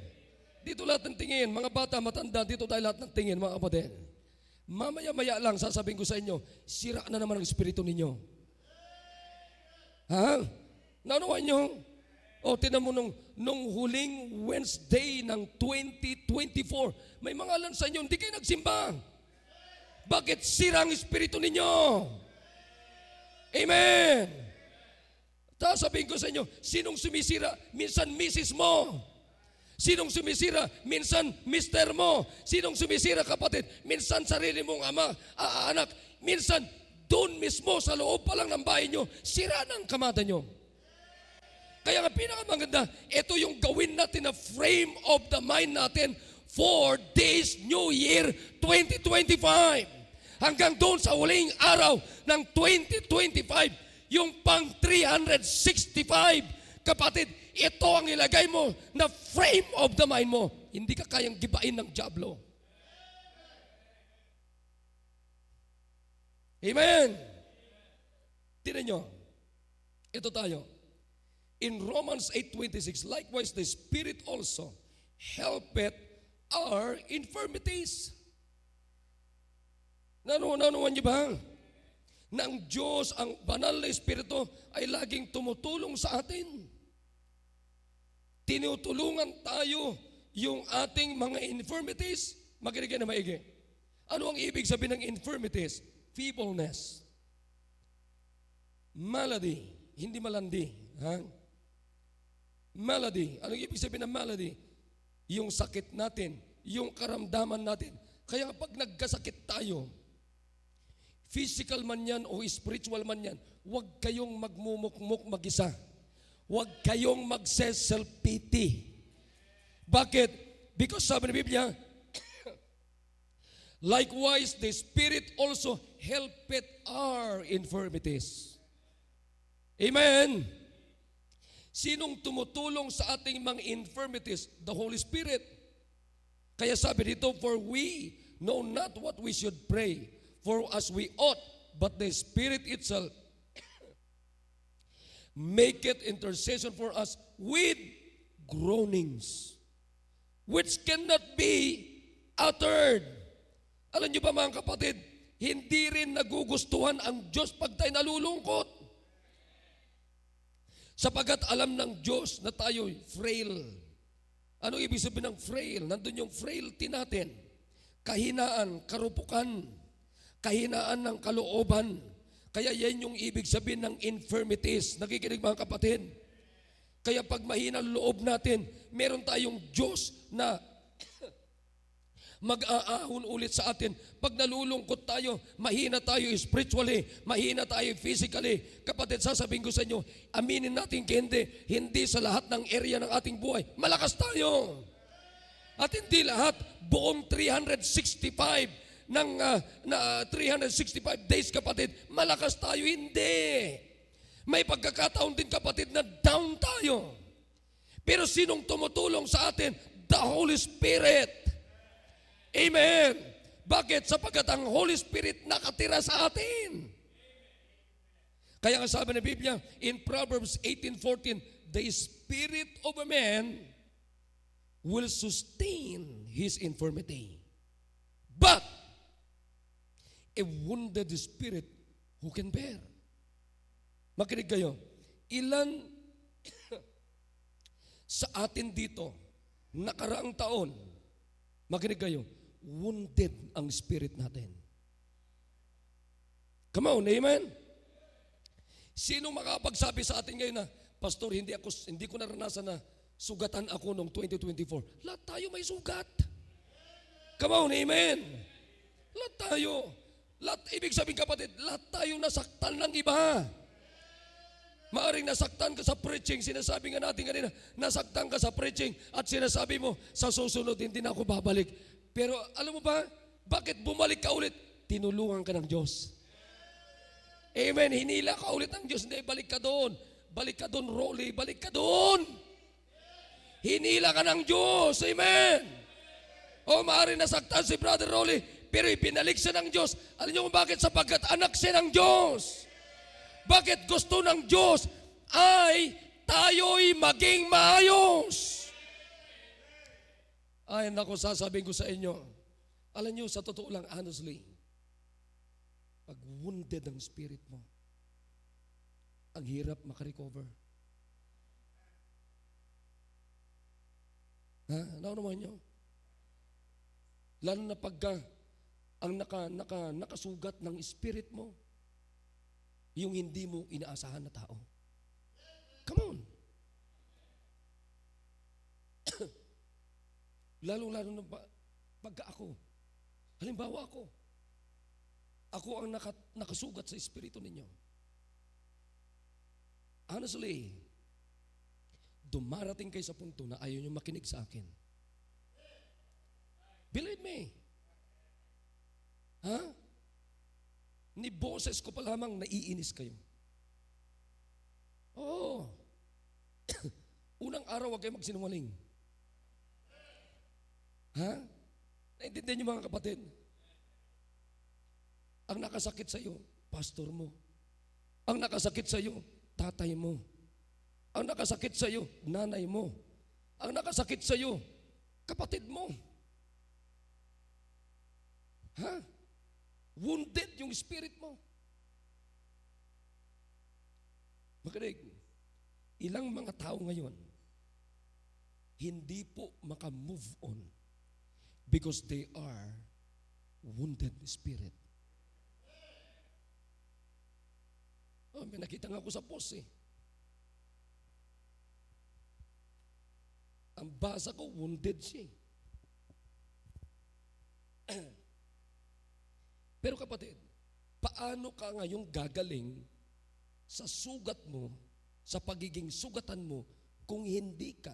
Dito lahat ng tingin, mga bata, matanda, dito tayo lahat ng tingin, mga kapatid. Mamaya-maya lang, sasabihin ko sa inyo, sira na naman ang espiritu ninyo. Ha? Naunawan nyo? Tinan mo nung huling Wednesday ng 2024, may mga alam sa inyo, hindi kayo nagsimba. Bakit sira ang espiritu ninyo? Amen. Sasabihin ko sa inyo, sinong sumisira? Minsan misis mo. Sinong sumisira? Minsan mister mo. Sinong sumisira, kapatid? Minsan sarili mong anak. Minsan doon mismo sa loob pa lang ng bahay nyo, sira ng kamada nyo. Kaya nga pinakamaganda, ito yung gawin natin na frame of the mind natin for this New Year 2025. Hanggang doon sa huling araw ng 2025, yung pang 365, kapatid, ito ang ilagay mo na frame of the mind mo. Hindi ka kayang gibain ng dyablo. Amen. Tingnan nyo. Ito tayo. In Romans 8:26, likewise the Spirit also helpeth our infirmities. Nanuwan niyo ba? Na ang Diyos, ang banal na Espiritu ay laging tumutulong sa atin. Tinutulungan tayo yung ating mga infirmities. Makinig na maigi. Ano ang ibig sabihin ng infirmities? Feebleness. Malady. Hindi malandi. Ha? Malady. Anong ibig sabihin ng malady? Yung sakit natin. Yung karamdaman natin. Kaya pag nagkasakit tayo, physical man yan o spiritual man yan, huwag kayong magmumukmuk mag-isa. Huwag kayong mag-self-pity. Bakit? Because sabi ng Biblia, likewise, the Spirit also helpeth our infirmities. Amen? Sinong tumutulong sa ating mga infirmities? The Holy Spirit. Kaya sabi dito, for we know not what we should pray for as we ought, but the Spirit itself maketh intercession for us with groanings, which cannot be uttered. Alam niyo ba mga kapatid, hindi rin nagugustuhan ang Diyos pag tayo nalulungkot. Sapagat alam ng Diyos na tayo frail. Ano ibig sabihin ng frail? Nandun yung frailty natin. Kahinaan, karupukan, kahinaan ng kalooban. Kaya yan yung ibig sabihin ng infirmities. Nakikinig mga kapatid? Kaya pag mahina ang loob natin, meron tayong Diyos na mag-aahon ulit sa atin. Pag nalulungkot tayo, mahina tayo spiritually, mahina tayo physically. Kapatid, sasabihin ko sa inyo, aminin natin hindi sa lahat ng area ng ating buhay, malakas tayo. At hindi lahat, buong 365 days, kapatid, malakas tayo. Hindi. May pagkakataon din, kapatid, na down tayo. Pero sinong tumutulong sa atin? The Holy Spirit. Amen. Bakit? Sapagkat ang Holy Spirit nakatira sa atin. Kaya nga sabi ng Biblia, in Proverbs 18:14, the spirit of a man will sustain his infirmity. But a wounded spirit, who can bear? Makinig kayo. Ilan sa atin dito, nakaraang taon, makinig kayo, wounded ang spirit natin. Come on, amen? Sino makapagsabi sa atin ngayon na, Pastor, hindi ko naranasan na sugatan ako noong 2024. Lahat tayo may sugat. Come on, amen? Lahat tayo. Ibig sabihin, kapatid, lahat tayo nasaktan ng iba. Maaring nasaktan ka sa preaching, sinasabi nga natin kanina, nasaktan ka sa preaching at sinasabi mo, sa susunod hindi na ako babalik. Pero alam mo ba, bakit bumalik ka ulit? Tinulungan ka ng Diyos. Amen, hinila ka ulit ng Diyos. Hindi, balik ka doon. Balik ka doon, Rolly, balik ka doon. Hinila ka ng Diyos. Amen. O maaring nasaktan si Brother Rolly, pero ipinalik siya ng Diyos. Alam niyo kung bakit? Sapagkat anak siya ng Diyos. Bakit gusto ng Diyos ay tayo'y maging maayos? Ay, naku, sasabihin ko sa inyo, alam niyo, sa totoo lang, honestly, pag wounded ang spirit mo, ang hirap makarecover. Ha? Naunawan niyo? Lalo na pagka ang nakasugat ng spirit mo, yung hindi mo inaasahan na tao. Come on. Lalo na pagka ako. Halimbawa ako ang nakasugat sa espiritu ninyo. Honestly, dumarating kayo sa punto na ayaw nyo makinig sa akin. Believe me. Ha? Ni boses ko pa lamang naiinis kayo. Oo. araw-araw huwag kayo magsinungaling. Ha? Naintindihan niyo mga kapatid? Ang nakasakit sa iyo, pastor mo. Ang nakasakit sa iyo, tatay mo. Ang nakasakit sa iyo, nanay mo. Ang nakasakit sa iyo, kapatid mo. Ha? Wounded yung spirit mo. Makinig, ilang mga tao ngayon, hindi po maka-move on because they are wounded spirit. Oh, may nakita nga ako sa post eh. Ang basa ko, wounded siya. Pero kapatid, paano ka ngayong gagaling sa sugat mo, sa pagiging sugatan mo, kung hindi ka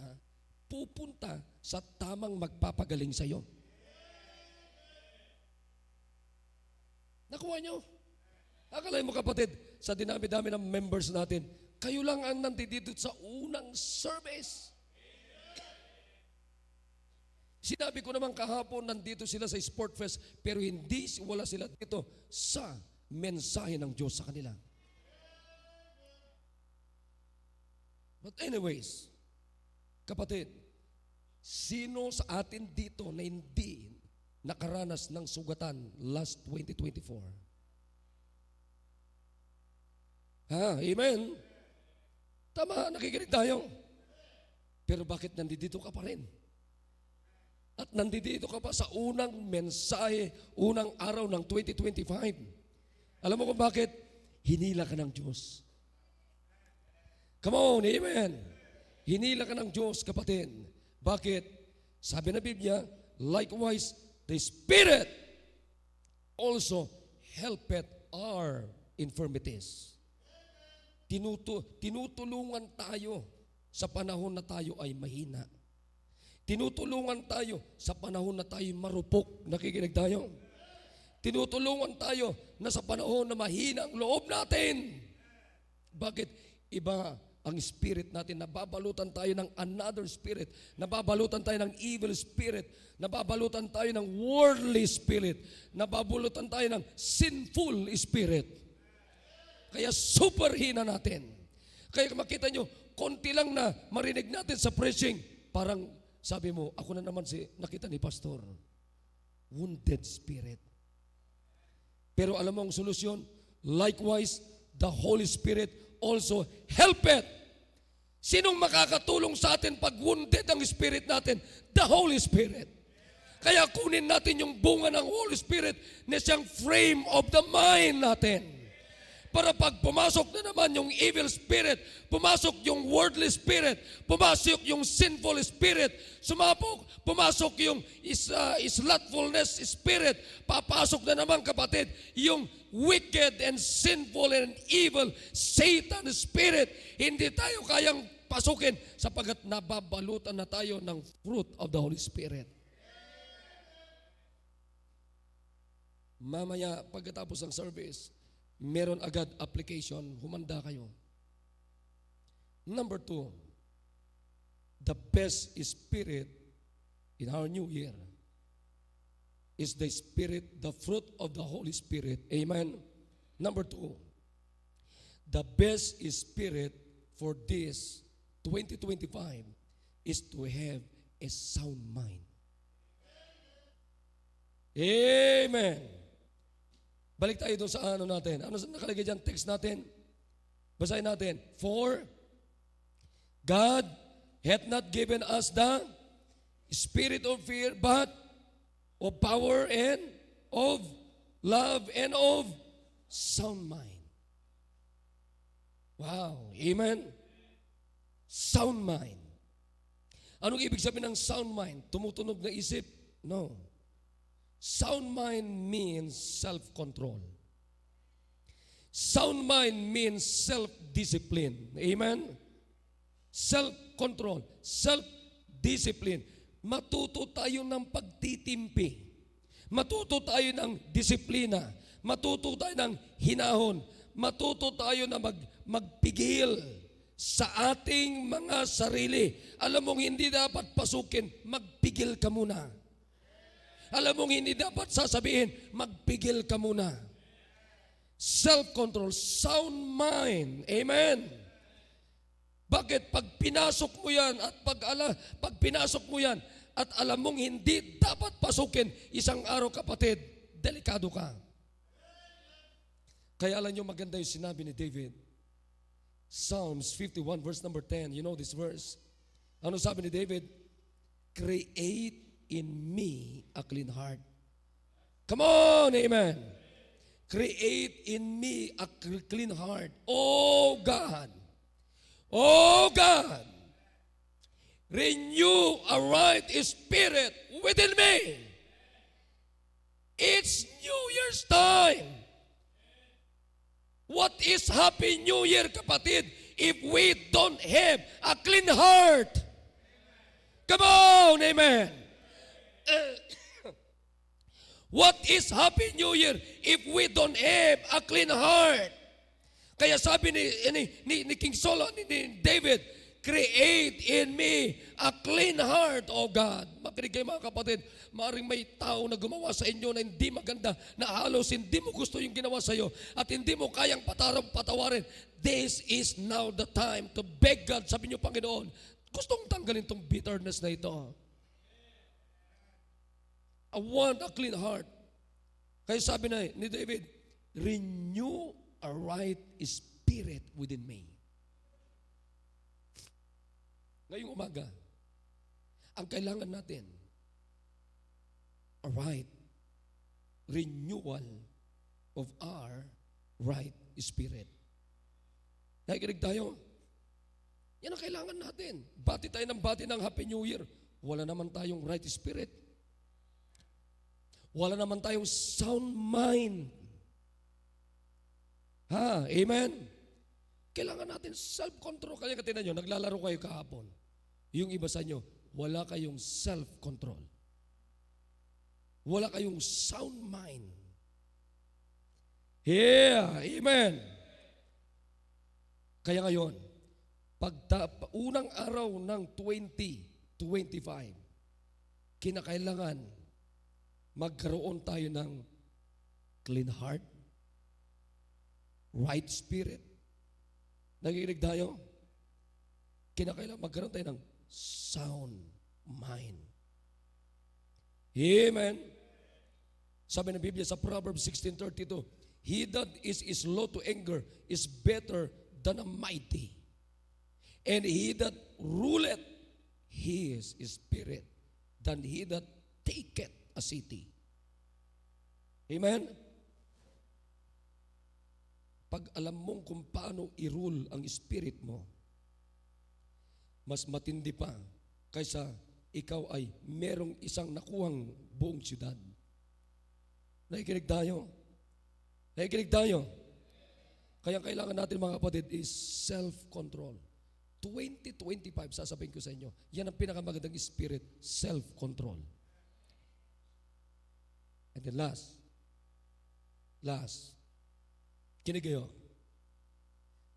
pupunta sa tamang magpapagaling sa iyo? Nakuha nyo? Akala mo kapatid, sa dinami-dami ng members natin, kayo lang ang nandito sa unang service. Sinabi ko naman kahapon, nandito sila sa Sport Fest, pero wala sila dito sa mensahe ng Diyos sa kanila. But anyways, kapatid, sino sa atin dito na hindi nakaranas ng sugatan last 2024? Ha? Amen? Tama, nakikinig tayo. Pero bakit nandito ka pa rin? At nandito ka pa sa unang mensahe, unang araw ng 2025. Alam mo kung bakit? Hinila ka ng Diyos. Come on, amen. Hinila ka ng Diyos, kapatid. Bakit? Sabi na Biblia, likewise, the Spirit also helpeth our infirmities. Tinutulungan tayo sa panahon na tayo ay mahina. Tinutulungan tayo sa panahon na tayo marupok. Nakikinig tayo? Tinutulungan tayo na sa panahon na mahina ang loob natin. Bakit? Iba ang spirit natin. Nababalutan tayo ng another spirit. Nababalutan tayo ng evil spirit. Nababalutan tayo ng worldly spirit. Nababalutan tayo ng sinful spirit. Kaya super hina natin. Kaya makita nyo, konti lang na marinig natin sa preaching, parang sabi mo, ako na naman nakita ni Pastor. Wounded spirit. Pero alam mo ang solusyon? Likewise, the Holy Spirit also helpeth. Sinong makakatulong sa atin pag wounded ang spirit natin? The Holy Spirit. Kaya kunin natin yung bunga ng Holy Spirit na siyang frame of the mind natin. Para pag pumasok na naman yung evil spirit, pumasok yung worldly spirit, pumasok yung sinful spirit, pumasok yung slothfulness spirit, papasok na naman kapatid, yung wicked and sinful and evil Satan spirit. Hindi tayo kayang pasukin sapagkat nababalutan na tayo ng fruit of the Holy Spirit. Mamaya pagkatapos ng service, meron agad application, humanda kayo. Number 2, the best spirit in our new year is the Spirit, the fruit of the Holy Spirit. Amen? Number 2, the best spirit for this 2025 is to have a sound mind. Amen. Balik tayo doon sa ano natin. Ano nakalagay dyan? Text natin. Basahin natin. For God hath not given us the spirit of fear, but of power and of love and of sound mind. Wow. Amen? Sound mind. Anong ibig sabihin ng sound mind? Tumutunog na isip? No. Sound mind means self-control. Sound mind means self-discipline. Amen? Self-control, self-discipline. Matuto tayo ng pagtitimpi. Matuto tayo ng disiplina. Matuto tayo ng hinahon. Matuto tayo na magpigil sa ating mga sarili. Alam mong hindi dapat pasukin, magpigil ka muna. Alam mong hindi dapat sasabihin, magpigil ka muna. Self-control, sound mind. Amen. Bakit? Pag pinasok mo yan at pag pinasok mo yan at alam mong hindi dapat pasukin, isang araw kapatid, delikado ka. Kaya alam nyo maganda yung sinabi ni David. Psalms 51 verse number 10. You know this verse? Ano sabi ni David? Create in me a clean heart. Come on, amen. Create in me a clean heart. Oh God. Oh God. Renew a right spirit within me. It's New Year's time. What is Happy New Year, kapatid, if we don't have a clean heart? Come on, amen. What is Happy New Year if we don't have a clean heart? Kaya sabi ni King Solomon, ni David, create in me a clean heart, O God. Makinig kayo mga kapatid, maaaring may tao na gumawa sa inyo na hindi maganda, na halos hindi mo gusto yung ginawa sa iyo at hindi mo kayang patawarin. This is now the time to beg God. Sabi niyo, Panginoon, gustong tanggalin tong bitterness na ito. I want a clean heart. Kaya sabi ni David, renew a right spirit within me. Ngayong umaga, ang kailangan natin, a right renewal of our right spirit. Nakikinig tayo? Yan ang kailangan natin. Bati tayo ng Happy New Year. Wala naman tayong right spirit. Wala naman tayong sound mind. Ha? Amen? Kailangan natin self-control. Kaya katinan nyo, naglalaro kayo kahapon. Yung iba sa inyo, wala kayong self-control. Wala kayong sound mind. Yeah, amen. Kaya ngayon, unang araw ng 2025, kinakailangan magkaroon tayo ng clean heart, right spirit. Nakikinig tayo? Kinakailangan magkaroon tayo ng sound mind. Amen. Sabi ng Biblia sa Proverbs 16:32, he that is slow to anger is better than a mighty, and he that ruleth his spirit than he that taketh a city. Amen? Pag alam mong kung paano i-rule ang spirit mo, mas matindi pa kaysa ikaw ay merong isang nakuhang buong siyudad. Nakikinig tayo? Nakikinig tayo? Kaya kailangan natin mga kapatid is self-control. 2025, sasabihin ko sa inyo, yan ang pinakamagandang spirit, self-control. And then last, kinig kayo,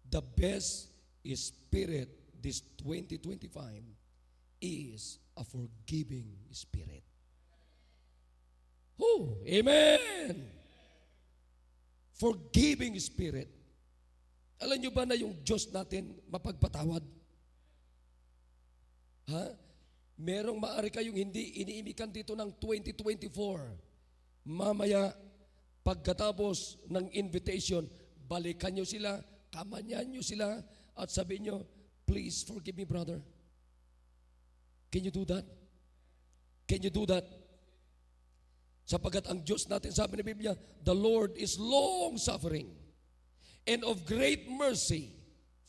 the best spirit this 2025 is a forgiving spirit. Oh, amen! Forgiving spirit. Alam nyo ba na yung Diyos natin mapagpatawad? Ha? Merong maaari kayong hindi iniimikan dito ng 2024. Mamaya, pagkatapos ng invitation, balikan nyo sila, kamanyan nyo sila, at sabihin nyo, please forgive me, brother. Can you do that? Can you do that? Sapagat ang Diyos natin, sabi ng Biblia, the Lord is long-suffering and of great mercy,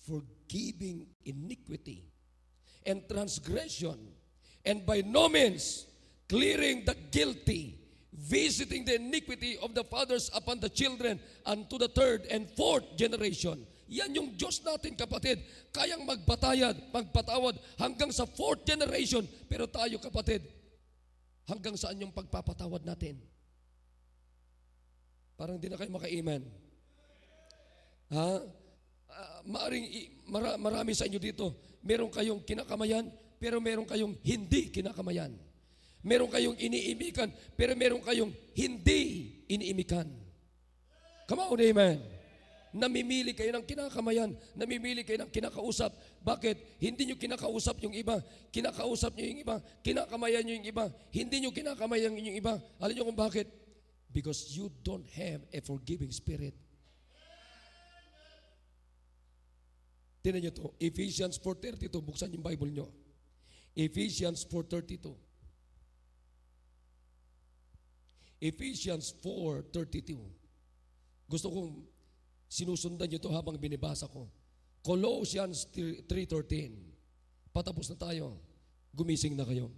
forgiving iniquity and transgression, and by no means clearing the guilty, visiting the iniquity of the fathers upon the children unto the third and fourth generation. Yan yung Diyos natin, kapatid. Kayang magpatawad hanggang sa fourth generation. Pero tayo, kapatid, hanggang saan yung pagpapatawad natin? Parang hindi na kayo maka-amen. Ha? marami sa inyo dito, meron kayong kinakamayan, pero meron kayong hindi kinakamayan. Meron kayong iniimikan, pero meron kayong hindi iniimikan. Come on, amen. Namimili kayo ng kinakamayan, namimili kayo ng kinakausap. Bakit? Hindi nyo kinakausap yung iba, kinakausap nyo yung iba, kinakamayan nyo yung iba, hindi nyo kinakamayan yung iba. Alam nyo kung bakit? Because you don't have a forgiving spirit. Tingnan nyo to, Ephesians 4:32, buksan yung Bible nyo. Ephesians 4:32. Ephesians 4:32. Gusto kong sinusundan nyo to habang binibasa ko. Colossians 3:13. Patapos na tayo. Gumising na kayo.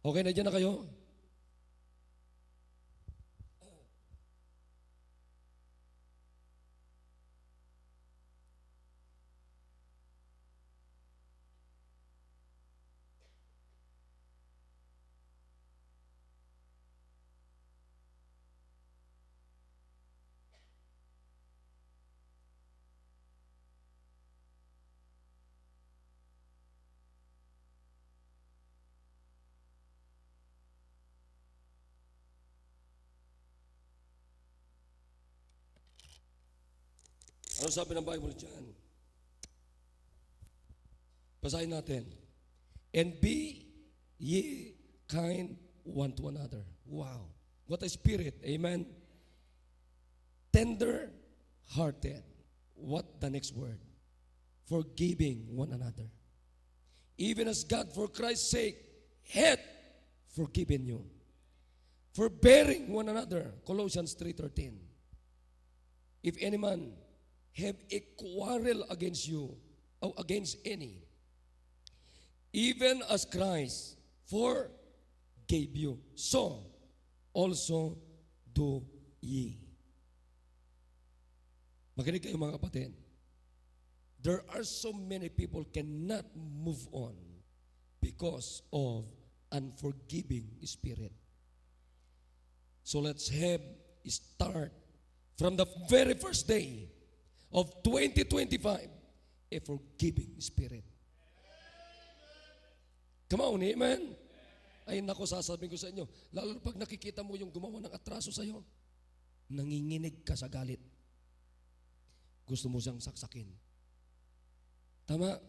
Okay na dyan na kayo? Ano sabi ng Bible dyan? Basahin natin. And be ye kind one to another. Wow. What a spirit. Amen. Tender-hearted. What the next word? Forgiving one another. Even as God for Christ's sake hath forgiven you. Forbearing one another. Colossians 3:13. If any man have a quarrel against you, or against any, even as Christ forgave you, so also do ye. Makinig kayo mga kapatid. There are so many people cannot move on because of unforgiving spirit. So let's have start from the very first day of 2025, a forgiving spirit. Come on, amen? Ay nako, sasabihin ko sa inyo, lalo pag nakikita mo yung gumawa ng atraso sa'yo, nanginginig ka sa galit. Gusto mo siyang saksakin. Tama?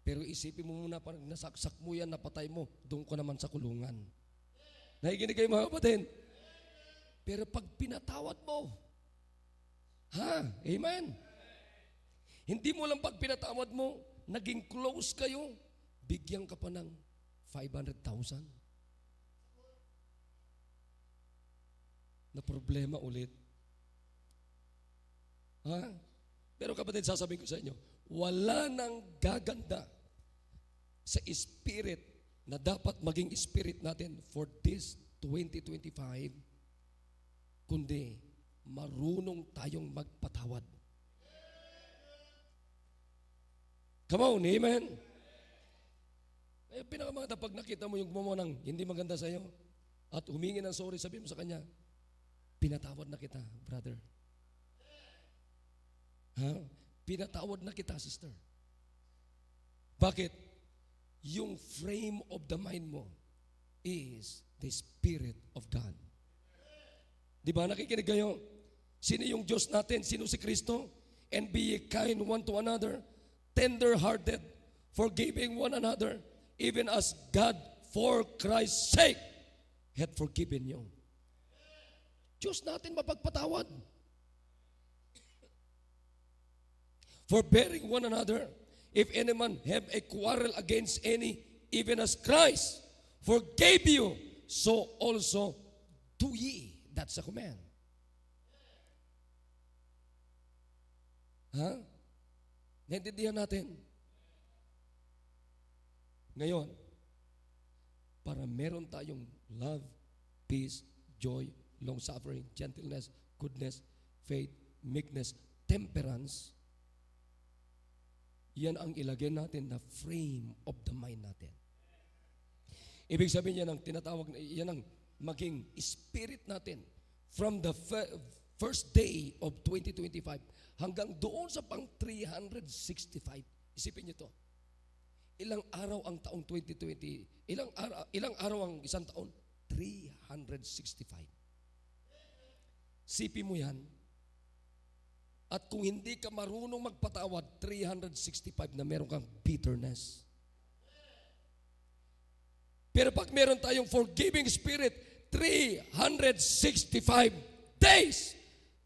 Pero isipin mo muna, parang nasaksak mo yan, napatay mo, doon ko naman sa kulungan. Nakikinig kayo mga kapatid? Pero pag pinatawad mo, amen? Hindi mo lang pag pinatawad mo, naging close kayo, bigyan ka pa ng 500,000. Na problema ulit. Pero kapatid, sasabihin ko sa inyo, wala nang gaganda sa spirit na dapat maging spirit natin for this 2025, kundi marunong tayong magpatawad. Come on, amen? Pinakamaganda pag nakita mo yung gumawa ng hindi maganda sa'yo at humingi ng sorry, sabihin mo sa kanya, pinatawad na kita, brother. Pinatawad na kita, sister. Bakit? Yung frame of the mind mo is the Spirit of God. Di ba? Nakikinig kayo? Sino yung Diyos natin? Sino si Kristo? And be ye kind one to another, tender-hearted, forgiving one another, even as God for Christ's sake hath forgiven you. Diyos natin mapagpatawad. Forbearing one another, if any man have a quarrel against any, even as Christ forgave you, so also do ye. That's a command. Naintindihan natin? Ngayon, para meron tayong love, peace, joy, long-suffering, gentleness, goodness, faith, meekness, temperance, yan ang ilagay natin na frame of the mind natin. Ibig sabihin yan ang tinatawag, yan ang maging spirit natin from the first day of 2025 hanggang doon sa pang 365. Isipin niyo to. Ilang araw ang taong 2020? Ilang araw ang isang taon? 365. Sipin mo yan. At kung hindi ka marunong magpatawad, 365 na meron kang bitterness. Pero pag meron tayong forgiving spirit, 365 days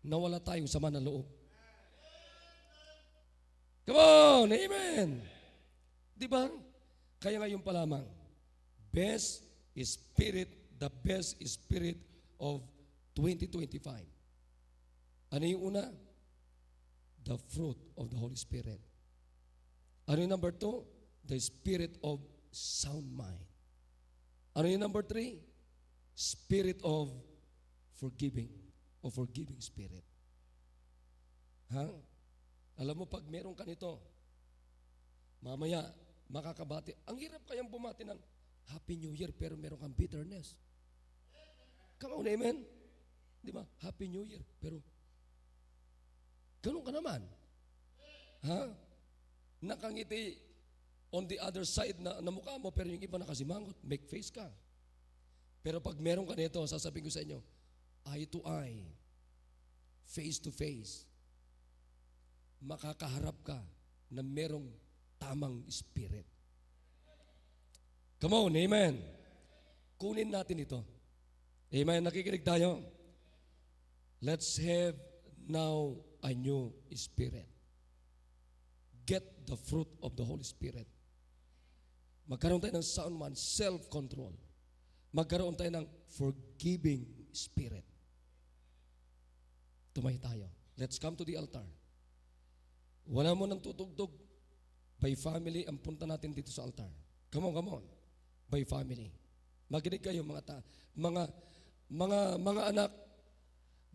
na wala tayong sama ng loob. Come on, amen. Di ba? Kaya ngayon pa lamang, the best spirit of 2025. Ano yung una? The fruit of the Holy Spirit. Ano yung number 2? The spirit of sound mind. Ano yung number 3? Spirit of forgiving, o forgiving spirit. Ha? Alam mo, pag meron ka nito, mamaya, makakabati. Ang hirap kayang bumati ng Happy New Year, pero meron kang bitterness. Come on, amen? Di ba? Happy New Year, pero ganun ka naman. Ha? Nakangiti on the other side na mukha mo, pero yung iba nakasimangot, make face ka. Pero pag meron ka nito, sasabihin ko sa inyo, eye to eye, face to face, makakaharap ka na merong tamang spirit. Come on, amen. Kunin natin ito. Amen, nakikinig tayo. Let's have now a new spirit. Get the fruit of the Holy Spirit. Magkaroon tayo ng sound mind, self-control. Magkaroon tayo ng forgiving spirit. Tumay tayo. Let's come to the altar. Wala mo nang tutugtog. By family, ang punta natin dito sa altar. Come on. By family. Makinig kayo mga anak.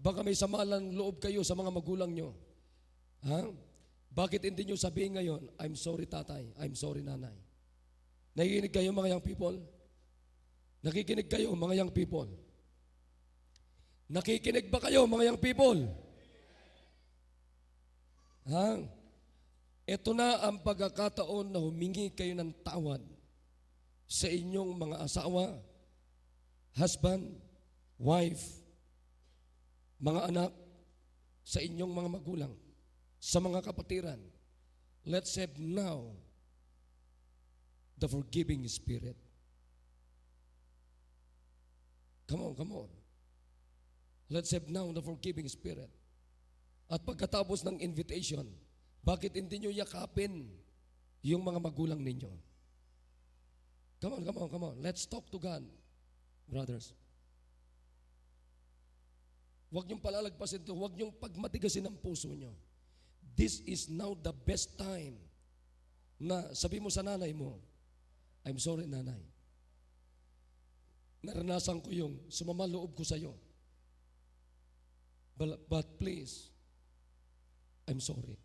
Baka may samalang loob kayo sa mga magulang nyo. Ha? Bakit hindi nyo sabihin ngayon, I'm sorry tatay, I'm sorry nanay. Nakikinig kayo mga young people? Nakikinig kayo mga young people? Nakikinig ba kayo mga young people? Ha? Ito na ang pagkakataon na humingi kayo ng tawad sa inyong mga asawa, husband, wife, mga anak, sa inyong mga magulang, sa mga kapatiran. Let's have now the forgiving spirit. Come on. Let's have now the forgiving spirit. At pagkatapos ng invitation, bakit hindi nyo yakapin yung mga magulang ninyo? Come on. Let's talk to God, brothers. Huwag niyong palalagpasin ito. Huwag niyong pagmatigasin ang puso niyo. This is now the best time na sabi mo sa nanay mo, I'm sorry nanay. Naranasan ko yung sumama loob ko sa iyo. But please, I'm sorry.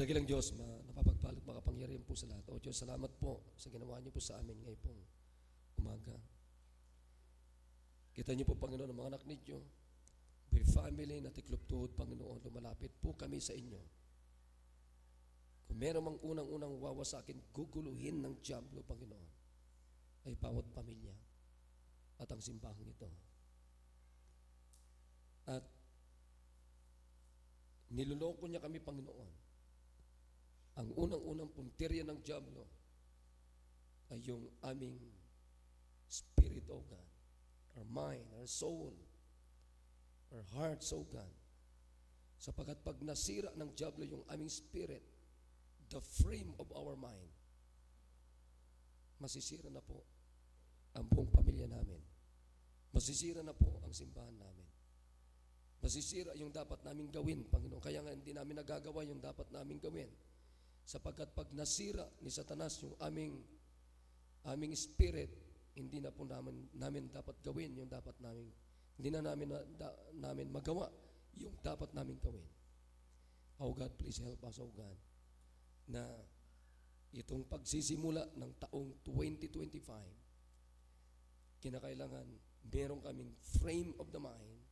Dakilang Diyos, napapagpalag makapangyarihan po sa lahat. O Diyos, salamat po sa ginawa niyo po sa amin ngayon pong umaga. Kita niyo po, Panginoon, ang mga anak ninyo, may family na tiklop tuhod, Panginoon, lumalapit po kami sa inyo. Kung meron mang unang-unang wawasakin, guguluhin ng diablo, Panginoon, ay bawat pamilya at ang simbahang ito. At niloloko niya kami, Panginoon. Ang unang-unang puntirya ng diablo ay yung aming spirit, O God, our mind, our soul, our hearts, O God. Sapagkat pag nasira ng diablo yung aming spirit, the frame of our mind, masisira na po ang buong pamilya namin. Masisira na po ang simbahan namin. Masisira yung dapat namin gawin, Panginoon. Kaya nga hindi namin nagagawa yung dapat namin gawin. Sapagkat pag nasira ni Satanas yung aming spirit, hindi na po namin dapat gawin yung dapat namin. Hindi na namin magawa yung dapat namin gawin. Oh God, please help us, oh God, na itong pagsisimula ng taong 2025, kinakailangan meron kaming frame of the mind,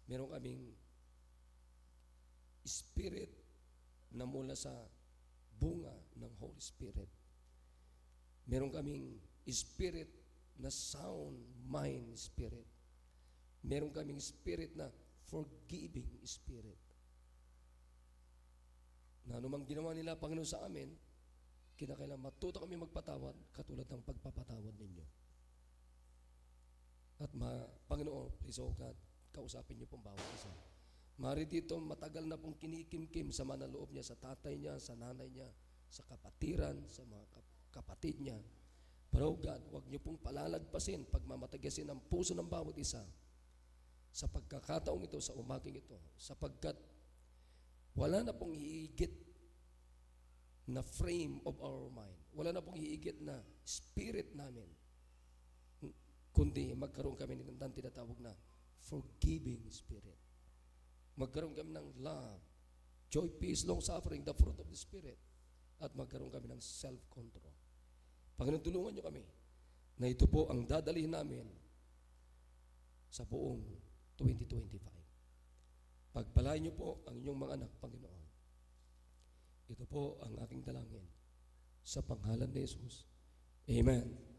meron kaming spirit na mula sa bunga ng Holy Spirit. Meron kaming spirit na sound mind spirit. Meron kaming spirit na forgiving spirit. Na anumang ginawa nila, Panginoon, sa amin, kinakailangan matuto kami magpatawad katulad ng pagpapatawad ninyo. At Panginoon, please, oh God, kausapin niyo pong bawat isa. Mari dito, matagal na pong kinikimkim sa manaloob niya, sa tatay niya, sa nanay niya, sa kapatiran, sa mga kapatid niya. Pero oh God, huwag niyo pong palalagpasin, pagmamatagasin ang puso ng bawat isa sa pagkakataong ito, sa umaging ito, sapagkat wala na pong higit na frame of our mind. Wala na pong higit na spirit namin. Kundi magkaroon kami ng tinatawag na forgiving spirit. Magkaroon kami ng love, joy, peace, long-suffering, the fruit of the Spirit. At magkaroon kami ng self-control. Panginoon, tulungan niyo kami na ito po ang dadalhin namin sa buong 2025. Pagpalain niyo po ang inyong mga anak, Panginoon. Ito po ang aking dalangin sa pangalan ni Jesus. Amen.